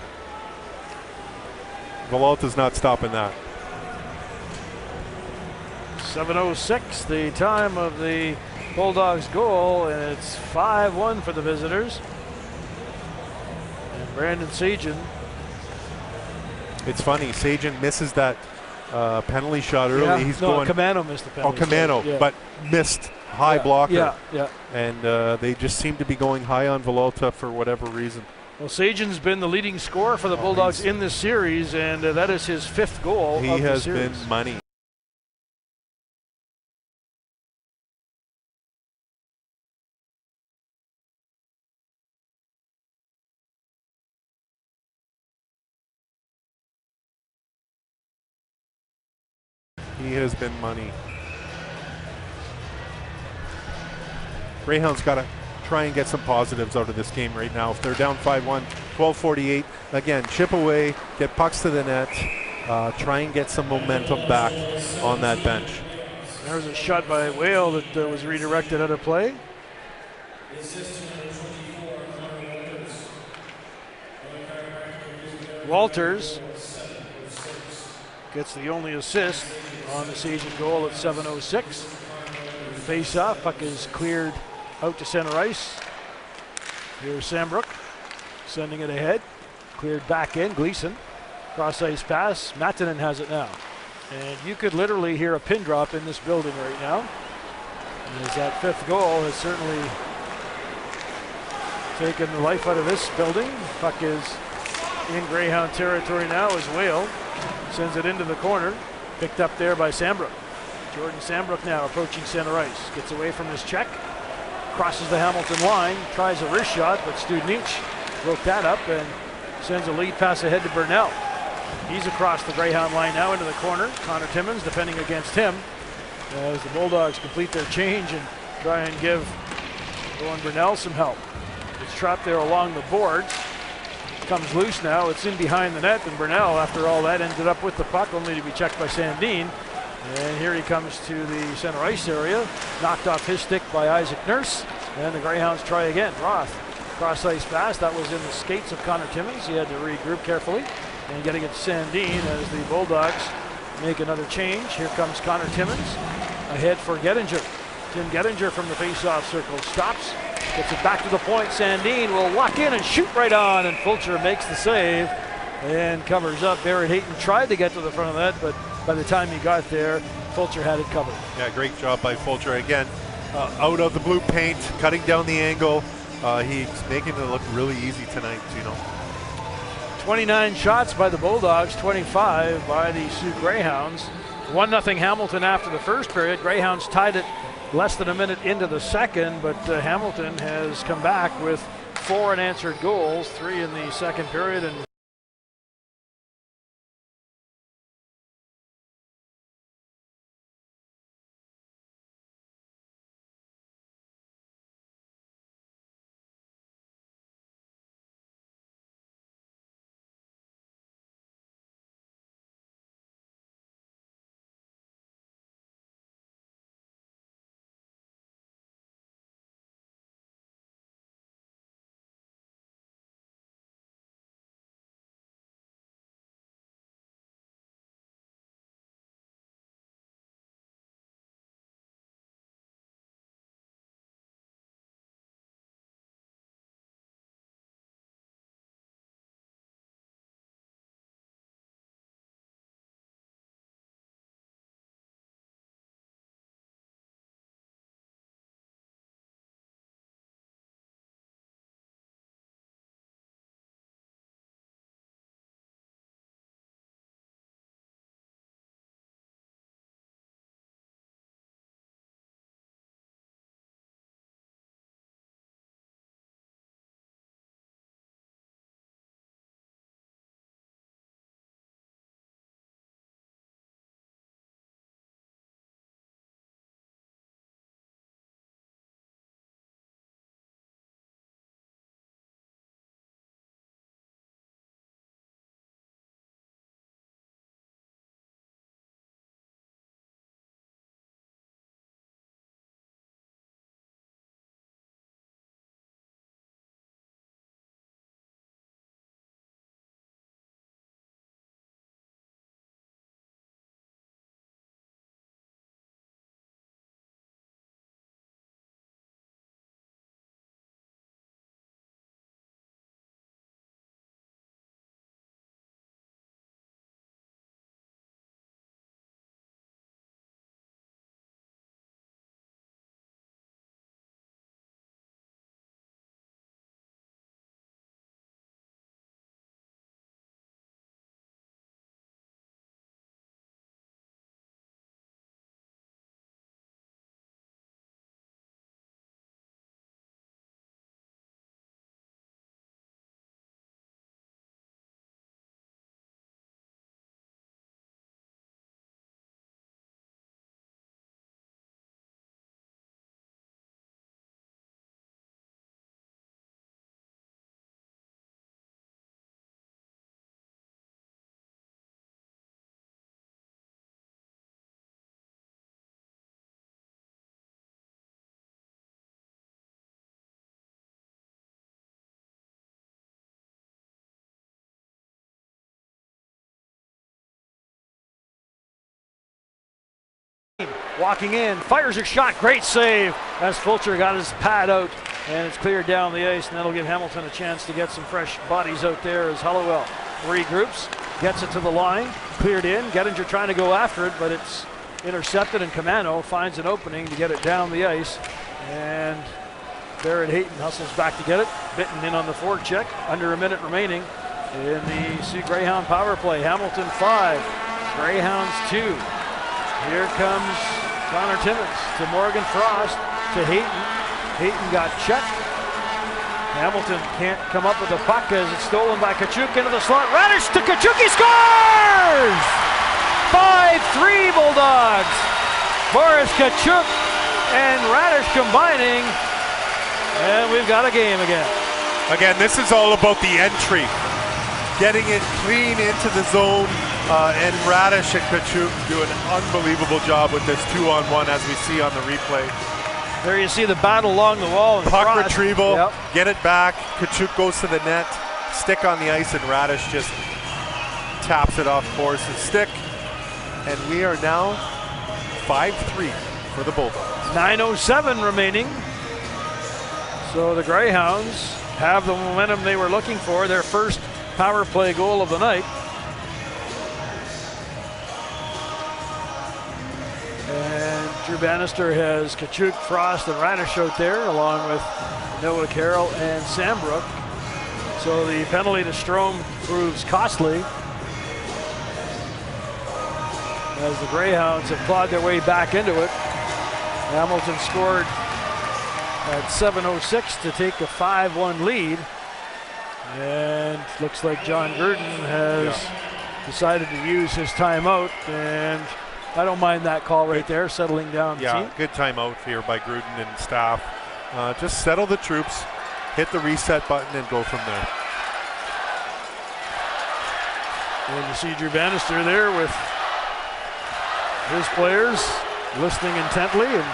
Villalta's not stopping that. 7:06, the time of the Bulldogs goal, and it's 5-1 for the visitors. And Brandon Sagen. It's funny, Sagen misses that penalty shot early. Yeah, He's no, going. Camano missed the penalty. Oh, Camano, yeah. but missed high blocker. Yeah. And they just seem to be going high on Villalta for whatever reason. Well, Sagan's been the leading scorer for the Bulldogs in this series, and that is his 5th goal of the series. He has been money. He has been money. Greyhounds got to try and get some positives out of this game right now. If they're down 5-1, 12:48, again, chip away, get pucks to the net, try and get some momentum back on that bench. There's a shot by Whale that was redirected out of play. Walters gets the only assist on the Sagen goal at 7:06. Face-off, puck is cleared out to center ice. Here's Sambrook sending it ahead. Cleared back in. Gleason. Cross-ice pass. Matanen has it now. And you could literally hear a pin drop in this building right now. As that 5th goal has certainly taken the life out of this building. Puck is in Greyhound territory now as Whale sends it into the corner. Picked up there by Sambrook. Jordan Sambrook now approaching center ice. Gets away from his check. Crosses the Hamilton line. Tries a wrist shot, but Studnich broke that up and sends a lead pass ahead to Burnell. He's across the Greyhound line now into the corner. Connor Timmins defending against him as the Bulldogs complete their change and try and give Owen Burnell some help. It's trapped there along the boards. Comes loose now. It's in behind the net, and Burnell, after all that, ended up with the puck, only to be checked by Sandine. And here he comes to the center ice area, knocked off his stick by Isaac Nurse, and the Greyhounds try again. Roth, cross-ice pass, that was in the skates of Connor Timmins. He had to regroup carefully, and getting it to Sandine as the Bulldogs make another change. Here comes Connor Timmins, ahead for Gettinger. Tim Gettinger from the face-off circle stops, Gets it back to the point. Sandin will walk in and shoot right on, and Fulcher makes the save and covers up. Barrett Hayton tried to get to the front of that, but by the time he got there, Fulcher had it covered. Yeah, great job by Fulcher. Again, out of the blue paint, cutting down the angle. He's making it look really easy tonight, 29 shots by the Bulldogs, 25 by the Sault Greyhounds. 1-0 Hamilton after the first period. Greyhounds tied it less than a minute into the second, but Hamilton has come back with 4 unanswered goals, 3 in the second period. And walking in, fires a shot, great save as Fulcher got his pad out, and it's cleared down the ice, and that'll give Hamilton a chance to get some fresh bodies out there as Hollowell regroups, gets it to the line, cleared in. Gettinger trying to go after it, but it's intercepted, and Camano finds an opening to get it down the ice, and Barrett Hayton hustles back to get it. Bitten in on the forecheck, under a minute remaining in the Sault Greyhound power play. Hamilton 5, Greyhounds 2. Here comes Connor Timmins to Morgan Frost to Hayton. Hayton got checked. Hamilton can't come up with the puck as it's stolen by Tkachuk into the slot. Radish to Tkachuk, he scores! 5-3 Bulldogs. Boris Tkachuk and Radish combining, and we've got a game again. Again, this is all about the entry. Getting it clean into the zone, and Radish and Tkachuk do an unbelievable job with this 2-on-1 as we see on the replay. There you see the battle along the wall. Puck Frost, retrieval, yep. Get it back. Tkachuk goes to the net, stick on the ice, and Radish just taps it off course and stick. And we are now 5-3 for the Bulldogs. 9:07 remaining. So the Greyhounds have the momentum they were looking for, their first power play goal of the night. And Drew Bannister has Tkachuk, Frost, and Radish out there, along with Noah Carroll and Sambrook. So the penalty to Strome proves costly, as the Greyhounds have clawed their way back into it. Hamilton scored at 7:06 to take a 5-1 lead. And looks like John Gruden has decided to use his timeout, and I don't mind that call right there, settling down the team. Good timeout here by Gruden and staff. Just settle the troops, hit the reset button, and go from there. And you see Drew Bannister there with his players listening intently and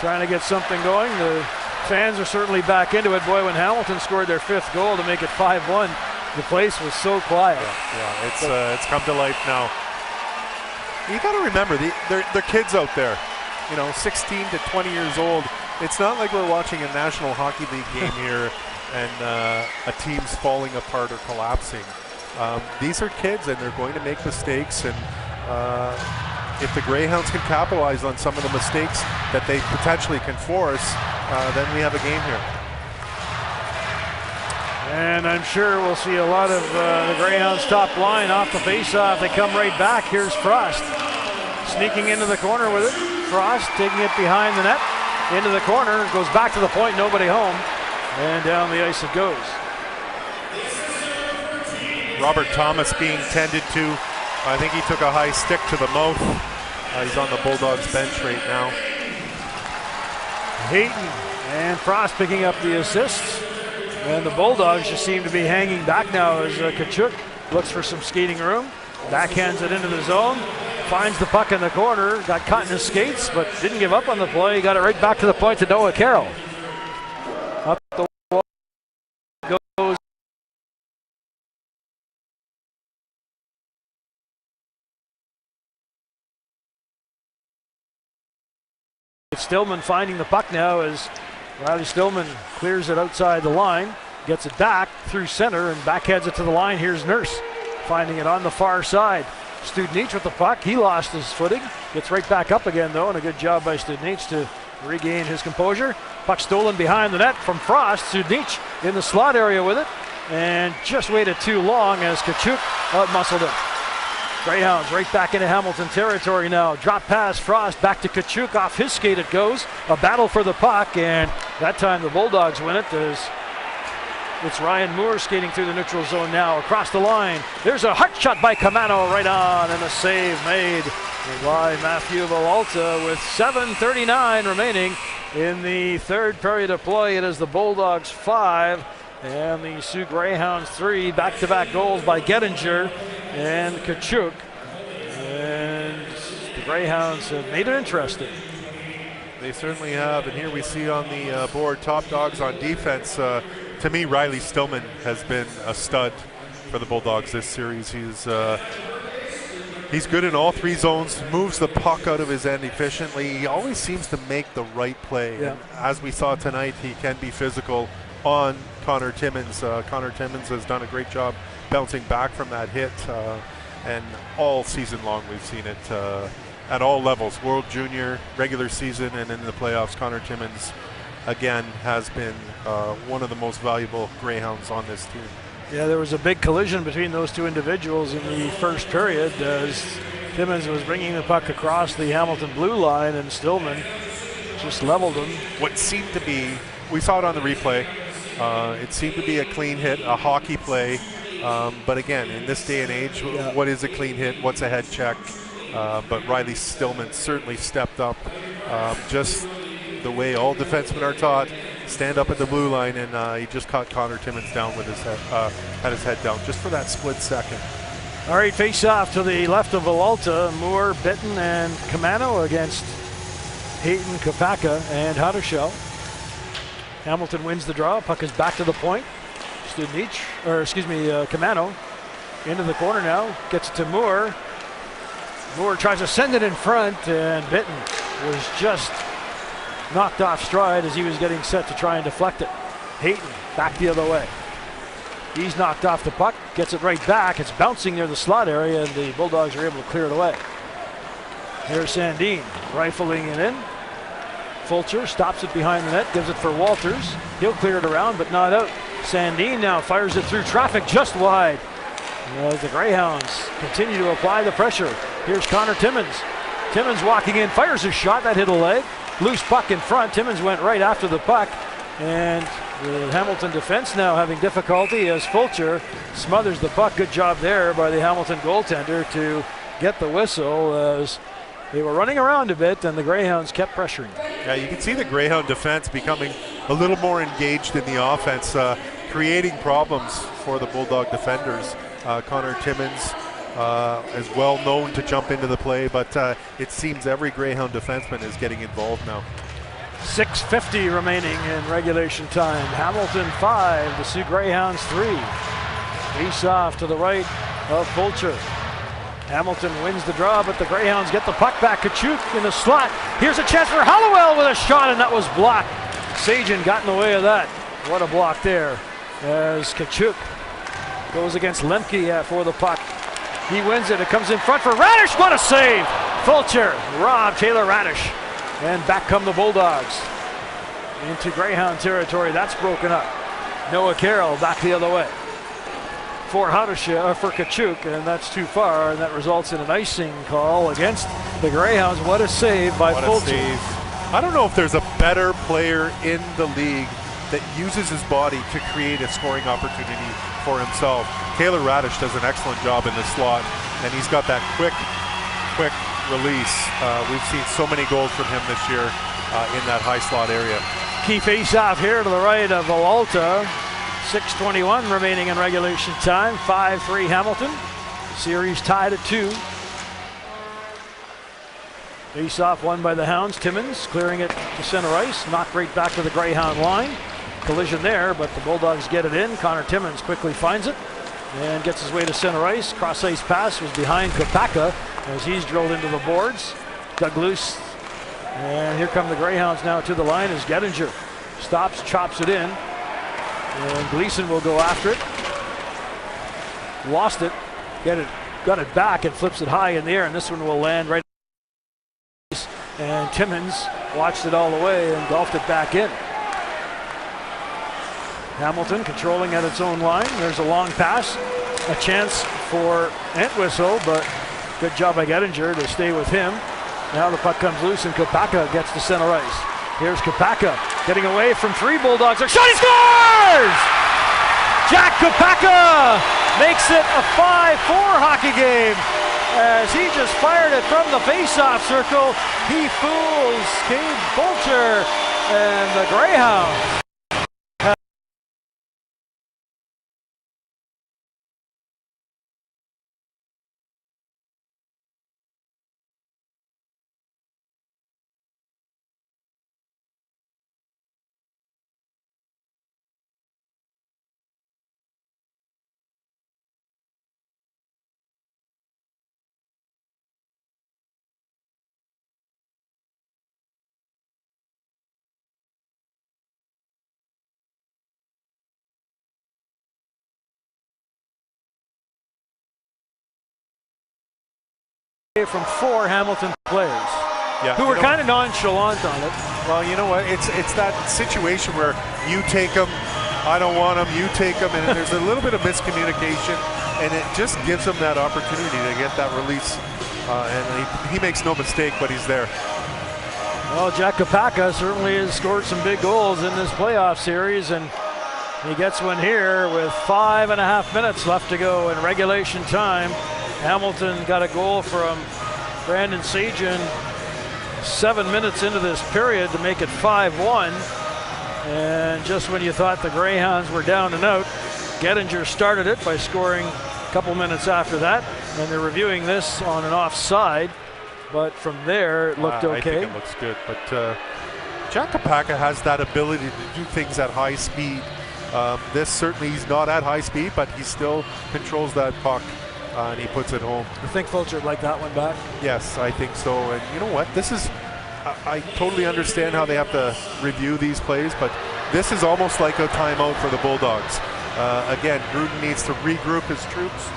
trying to get something going. The fans are certainly back into it. Boy, when Hamilton scored their 5th goal to make it 5-1, the place was so quiet. It's come to life now. You got to remember, they're kids out there, 16 to 20 years old. It's not like we're watching a National Hockey League game here and a team's falling apart or collapsing. These are kids, and they're going to make mistakes, and if the Greyhounds can capitalize on some of the mistakes that they potentially can force, then we have a game here. And I'm sure we'll see a lot of the Greyhounds top line off the faceoff. They come right back. Here's Frost sneaking into the corner with it. Frost taking it behind the net, into the corner, goes back to the point, nobody home, and down the ice it goes. Robert Thomas being tended to. I think he took a high stick to the mouth. He's on the Bulldogs bench right now. Hayton and Frost picking up the assists. And the Bulldogs just seem to be hanging back now as Tkachuk looks for some skating room. Backhands it into the zone. Finds the puck in the corner. Got caught in his skates, but didn't give up on the play. He got it right back to the point to Noah Carroll. Up the wall goes. Stillman finding the puck now as Riley Stillman clears it outside the line, gets it back through center and backheads it to the line. Here's Nurse finding it on the far side. Studnich with the puck. He lost his footing. Gets right back up again though, and a good job by Studnich to regain his composure. Puck stolen behind the net from Frost. Studnich in the slot area with it, and just waited too long as Tkachuk out-muscled him. Greyhounds right back into Hamilton territory now. Drop pass, Frost back to Tkachuk. Off his skate it goes. A battle for the puck, and that time the Bulldogs win it as it's Ryan Moore skating through the neutral zone now. Across the line, there's a hard shot by Camano right on, and a save made by Matthew Villalta with 7:39 remaining in the third period of play. It is the Bulldogs 5 and the Sioux Greyhounds 3. Back-to-back goals by Gettinger and Tkachuk, and the Greyhounds have made it interesting. They certainly have, and here we see on the board top dogs on defense. To me, Riley Stillman has been a stud for the Bulldogs this series. He's good in all 3 zones, moves the puck out of his end efficiently. He always seems to make the right play. Yeah. And as we saw tonight, he can be physical on Connor Timmins. Connor Timmins has done a great job bouncing back from that hit, and all season long we've seen it at all levels, World Junior, regular season, and in the playoffs. Connor Timmins again has been one of the most valuable Greyhounds on this team. Yeah, there was a big collision between those two individuals in the first period as Timmins was bringing the puck across the Hamilton blue line, and Stillman just leveled him. What seemed to be, we saw it on the replay, it seemed to be a clean hit, a hockey play. But again, in this day and age, what is a clean hit? What's a head check? But Riley Stillman certainly stepped up, just the way all defensemen are taught. Stand up at the blue line, and he just caught Connor Timmins down with his head, had his head down, just for that split second. All right, face off to the left of Villalta. Moore, Bitton, and Camano against Hayton, Kapaka, and Huttershell. Hamilton wins the draw. Puck is back to the point. Camano into the corner now. Gets it to Moore. Moore tries to send it in front, and Bitton was just knocked off stride as he was getting set to try and deflect it. Hayton back the other way. He's knocked off the puck, gets it right back. It's bouncing near the slot area, and the Bulldogs are able to clear it away. Here's Sandin rifling it in. Fulcher stops it behind the net, gives it for Walters. He'll clear it around, but not out. Sandin now fires it through traffic just wide. As the Greyhounds continue to apply the pressure. Here's Connor Timmins. Timmins walking in, fires a shot that hit a leg. Loose puck in front. Timmins went right after the puck. And the Hamilton defense now having difficulty as Fulcher smothers the puck. Good job there by the Hamilton goaltender to get the whistle as they were running around a bit and the Greyhounds kept pressuring. Yeah, you can see the Greyhound defense becoming a little more engaged in the offense, creating problems for the Bulldog defenders. Connor Timmins is well known to jump into the play, but it seems every Greyhound defenseman is getting involved now. 6:50 remaining in regulation time. Hamilton 5, the Sioux Greyhounds 3. Face off to the right of Fulcher. Hamilton wins the draw, but the Greyhounds get the puck back. Kachuk in the slot. Here's a chance for Hollowell with a shot, and that was blocked. Sajin got in the way of that. What a block there as Kachuk goes against Lemke for the puck. He wins it. It comes in front for Radish. What a save! Fulcher robbed Taylor Radish. And back come the Bulldogs into Greyhound territory. That's broken up. Noah Carroll back the other way for Kachuk, and that's too far, and that results in an icing call against the Greyhounds. What a save by Fulcher. I don't know if there's a better player in the league that uses his body to create a scoring opportunity for himself. Taylor Radish does an excellent job in the slot, and he's got that quick release. We've seen so many goals from him this year in that high slot area. Key face-off here to the right of Villalta. 6:21 remaining in regulation time. 5-3 Hamilton. Series tied at 2. Face-off won by the Hounds. Timmins clearing it to center ice. Knocked right back to the Greyhound line. Collision there, but the Bulldogs get it in. Connor Timmins quickly finds it and gets his way to center ice. Cross-ice pass was behind Kopaka as he's drilled into the boards. Dug loose. And here come the Greyhounds now to the line as Gettinger stops, chops it in. And Gleason will go after it. Lost it. Got it back and flips it high in the air, and this one will land right. And Timmins watched it all the way and golfed it back in. Hamilton controlling at its own line. There's a long pass. A chance for Entwistle, but good job by Gettinger to stay with him. Now the puck comes loose and Kopaka gets to center ice. Here's Kopaka getting away from 3 Bulldogs. A shot, he scores! Jack Kopaka makes it a 5-4 hockey game as he just fired it from the face-off circle. He fools Cade Fulcher and the Greyhounds. From 4 Hamilton players, who were kind of nonchalant on it. Well, you know what? It's that situation where you take them, I don't want them, you take them, and there's a little bit of miscommunication, and it just gives him that opportunity to get that release. And he makes no mistake, but he's there. Well, Jack Kopaka certainly has scored some big goals in this playoff series, and he gets one here with 5.5 minutes left to go in regulation time. Hamilton got a goal from Brandon Sajin 7 minutes into this period to make it 5-1. And just when you thought the Greyhounds were down and out, Gettinger started it by scoring a couple minutes after that. And they're reviewing this on an offside, but from there it looked okay. I think it looks good, but Jack Kopaka has that ability to do things at high speed. This certainly, he's not at high speed, but he still controls that puck. And he puts it home. You think Fulcher would like that one back? Yes, I think so. And you know what? This is, I totally understand how they have to review these plays, but This is almost like a timeout for the Bulldogs. Again, Gruden needs to regroup his troops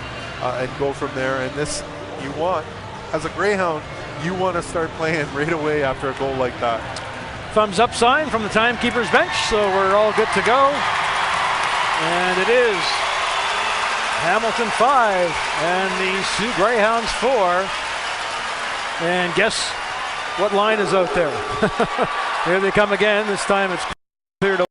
and go from there. And this, you want, as a Greyhound, you want to start playing right away after a goal like that. Thumbs up sign from the timekeeper's bench, so we're all good to go. And it is Hamilton 5 and the Sioux Greyhounds 4. And guess what line is out there? Here they come again. This time it's cleared away.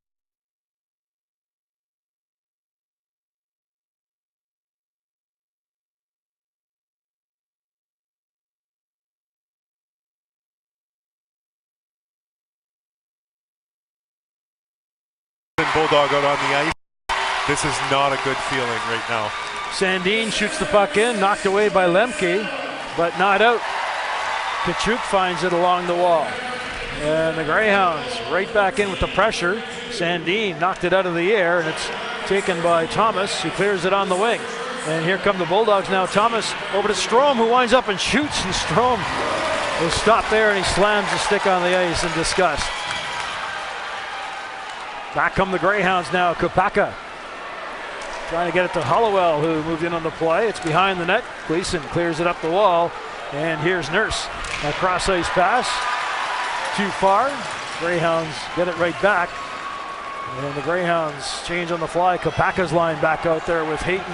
Bulldog out on the ice. This is not a good feeling right now. Sandin shoots the puck in, knocked away by Lemke, but not out. Kachuk finds it along the wall. And the Greyhounds right back in with the pressure. Sandin knocked it out of the air, and it's taken by Thomas, who clears it on the wing. And here come the Bulldogs now. Thomas over to Strome, who winds up and shoots, and Strome will stop there, and he slams the stick on the ice in disgust. Back come the Greyhounds now. Kopaka trying to get it to Hollowell, who moved in on the play. It's behind the net. Gleason clears it up the wall. And here's Nurse. A cross ice pass. Too far. Greyhounds get it right back. And the Greyhounds change on the fly. Kopaka's line back out there with Hayton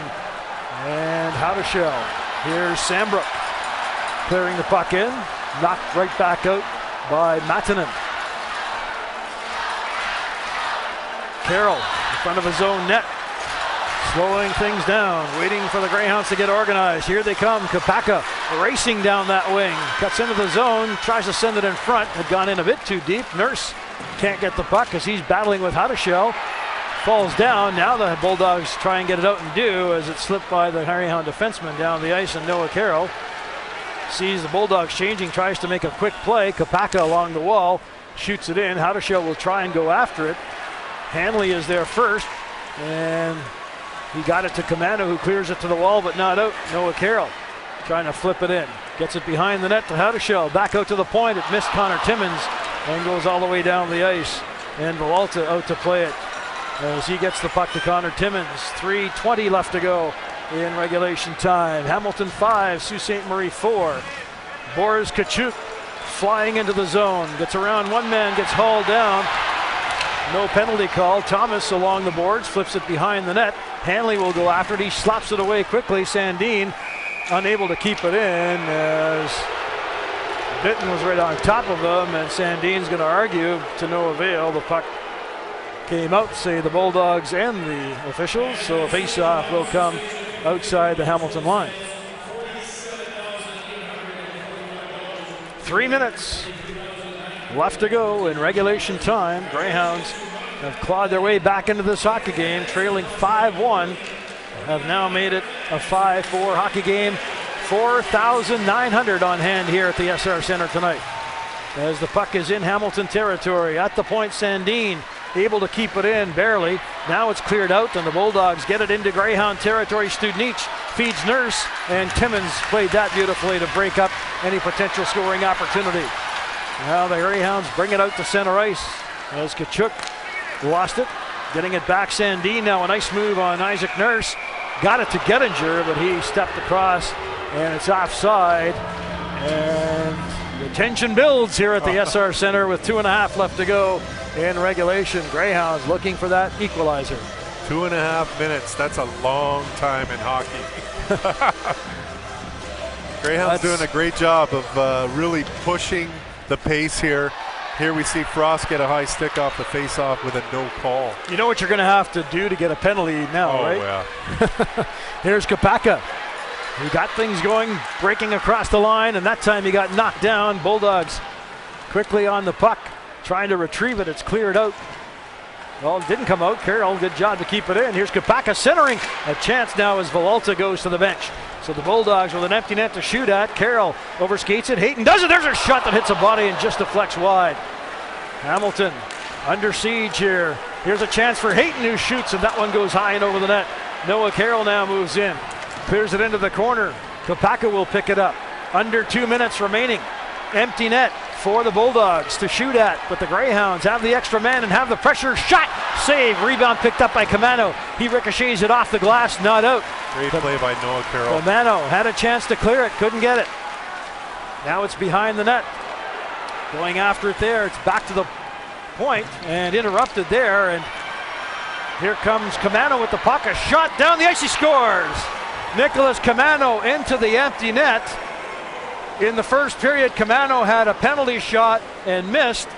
and Howdeshell. Here's Sambrook clearing the puck in. Knocked right back out by Matanen. Carroll in front of his own net, slowing things down, waiting for the Greyhounds to get organized. Here they come. Kopaka racing down that wing, cuts into the zone, tries to send it in front, had gone in a bit too deep. Nurse can't get the puck as he's battling with Howdeshell. Falls down. Now the Bulldogs try and get it out and do as it slipped by the Greyhound defenseman down the ice, and Noah Carroll sees the Bulldogs changing, tries to make a quick play. Kopaka along the wall, shoots it in. Howdeshell will try and go after it. Hanley is there first, and he got it to Commando, who clears it to the wall, but not out. Noah Carroll trying to flip it in. Gets it behind the net to Howdeshell. Back out to the point. It missed Connor Timmins and goes all the way down the ice. And Villalta out to play it as he gets the puck to Connor Timmins. 3:20 left to go in regulation time. Hamilton 5, Sault Ste. Marie 4. Boris Kachuk flying into the zone. Gets around one man, gets hauled down. No penalty call. Thomas along the boards, flips it behind the net. Hanley will go after it. He slaps it away quickly. Sandin unable to keep it in as Bitton was right on top of him, and Sandin's going to argue to no avail. The puck came out, say the Bulldogs and the officials, so a face-off will come outside the Hamilton line. 3 minutes left to go in regulation time. Greyhounds have clawed their way back into this hockey game, trailing 5-1. Have now made it a 5-4 hockey game. 4,900 on hand here at the SR Center tonight. As the puck is in Hamilton territory. At the point, Sandin able to keep it in, barely. Now it's cleared out, and the Bulldogs get it into Greyhound territory. Studnich feeds Nurse, and Timmins played that beautifully to break up any potential scoring opportunity. Now the Greyhounds bring it out to center ice as Kachuk lost it. Getting it back, Sandin now a nice move on Isaac Nurse. Got it to Gettinger, but he stepped across, and it's offside. And the tension builds here at the SR Center with 2.5 left to go in regulation. Greyhounds looking for that equalizer. 2.5 minutes, that's a long time in hockey. Greyhounds doing a great job of really pushing the pace here. Here we see Frost get a high stick off the face-off with a no call. You know what you're going to have to do to get a penalty now, right? Yeah. Here's Kopaka. He got things going, breaking across the line, and that time he got knocked down. Bulldogs quickly on the puck, trying to retrieve it. It's cleared out. Well, it didn't come out. Carroll, good job to keep it in. Here's Kopaka centering. A chance now as Villalta goes to the bench. So the Bulldogs with an empty net to shoot at. Carroll overskates it. Hayton does it. There's a shot that hits a body and just deflects wide. Hamilton under siege here. Here's a chance for Hayton, who shoots, and that one goes high and over the net. Noah Carroll now moves in. Clears it into the corner. Kopaka will pick it up. Under 2 minutes remaining Empty net for the Bulldogs to shoot at, but the Greyhounds have the extra man and have the pressure. Shot! Save! Rebound picked up by Camano. He ricochets it off the glass, not out. Great play by Noah Carroll. Camano had a chance to clear it, couldn't get it. Now it's behind the net. Going after it there, it's back to the point and interrupted there, and here comes Camano with the puck. A shot down the ice, he scores! Nicholas Camano into the empty net. In the first period, Camano had a penalty shot and missed.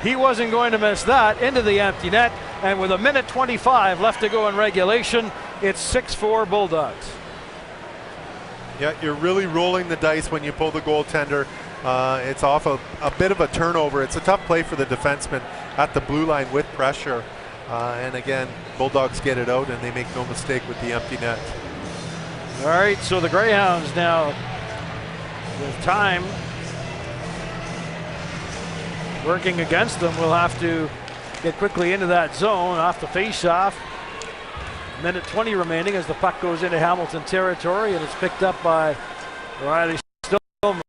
He wasn't going to miss that, into the empty net, and with 1:25 left to go in regulation, it's 6-4 Bulldogs. Yeah, you're really rolling the dice when you pull the goaltender. It's off a bit of a turnover. It's a tough play for the defenseman at the blue line with pressure. And again, Bulldogs get it out and they make no mistake with the empty net. All right, so the Greyhounds now with time working against them will have to get quickly into that zone off the face-off. 1:20 remaining as the puck goes into Hamilton territory, and it's picked up by Riley Stillman.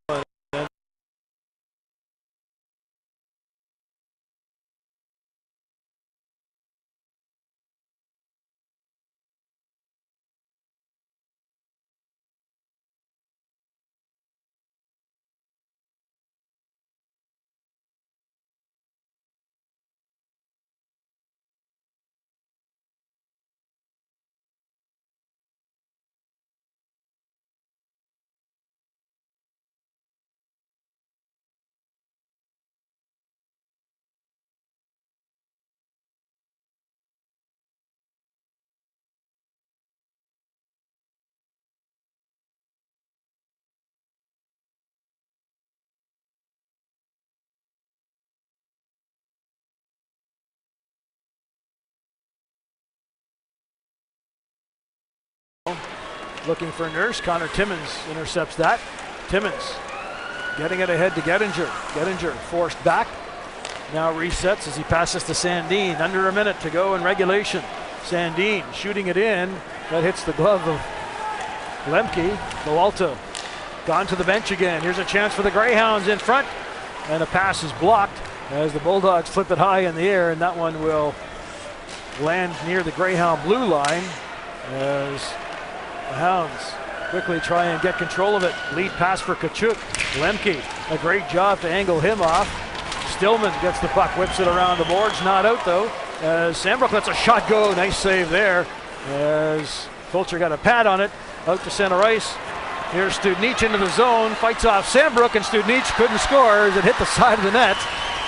Looking for Nurse. Connor Timmins intercepts that. Timmins getting it ahead to Gettinger. Gettinger forced back. Now resets as he passes to Sandin. Under a minute to go in regulation. Sandin shooting it in. That hits the glove of Lemke. Lowalta gone to the bench again. Here's a chance for the Greyhounds in front. And a pass is blocked as the Bulldogs flip it high in the air. And that one will land near the Greyhound blue line as the Hounds quickly try and get control of it. Lead pass for Kachuk. Lemke, a great job to angle him off. Stillman gets the puck, whips it around the boards. Not out though, as Sambrook lets a shot go. Nice save there, as Fulcher got a pad on it. Out to center ice. Here's Studnich into the zone. Fights off Sambrook, and Studnich couldn't score as it hit the side of the net.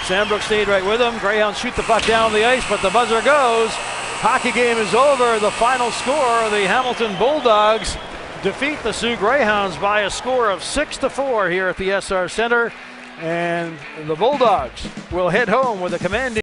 Sambrook stayed right with him. Greyhounds shoot the puck down the ice, but the buzzer goes. Hockey game is over. The final score, the Hamilton Bulldogs defeat the Sioux Greyhounds by a score of 6-4 here at the SR Center. And the Bulldogs will head home with a commanding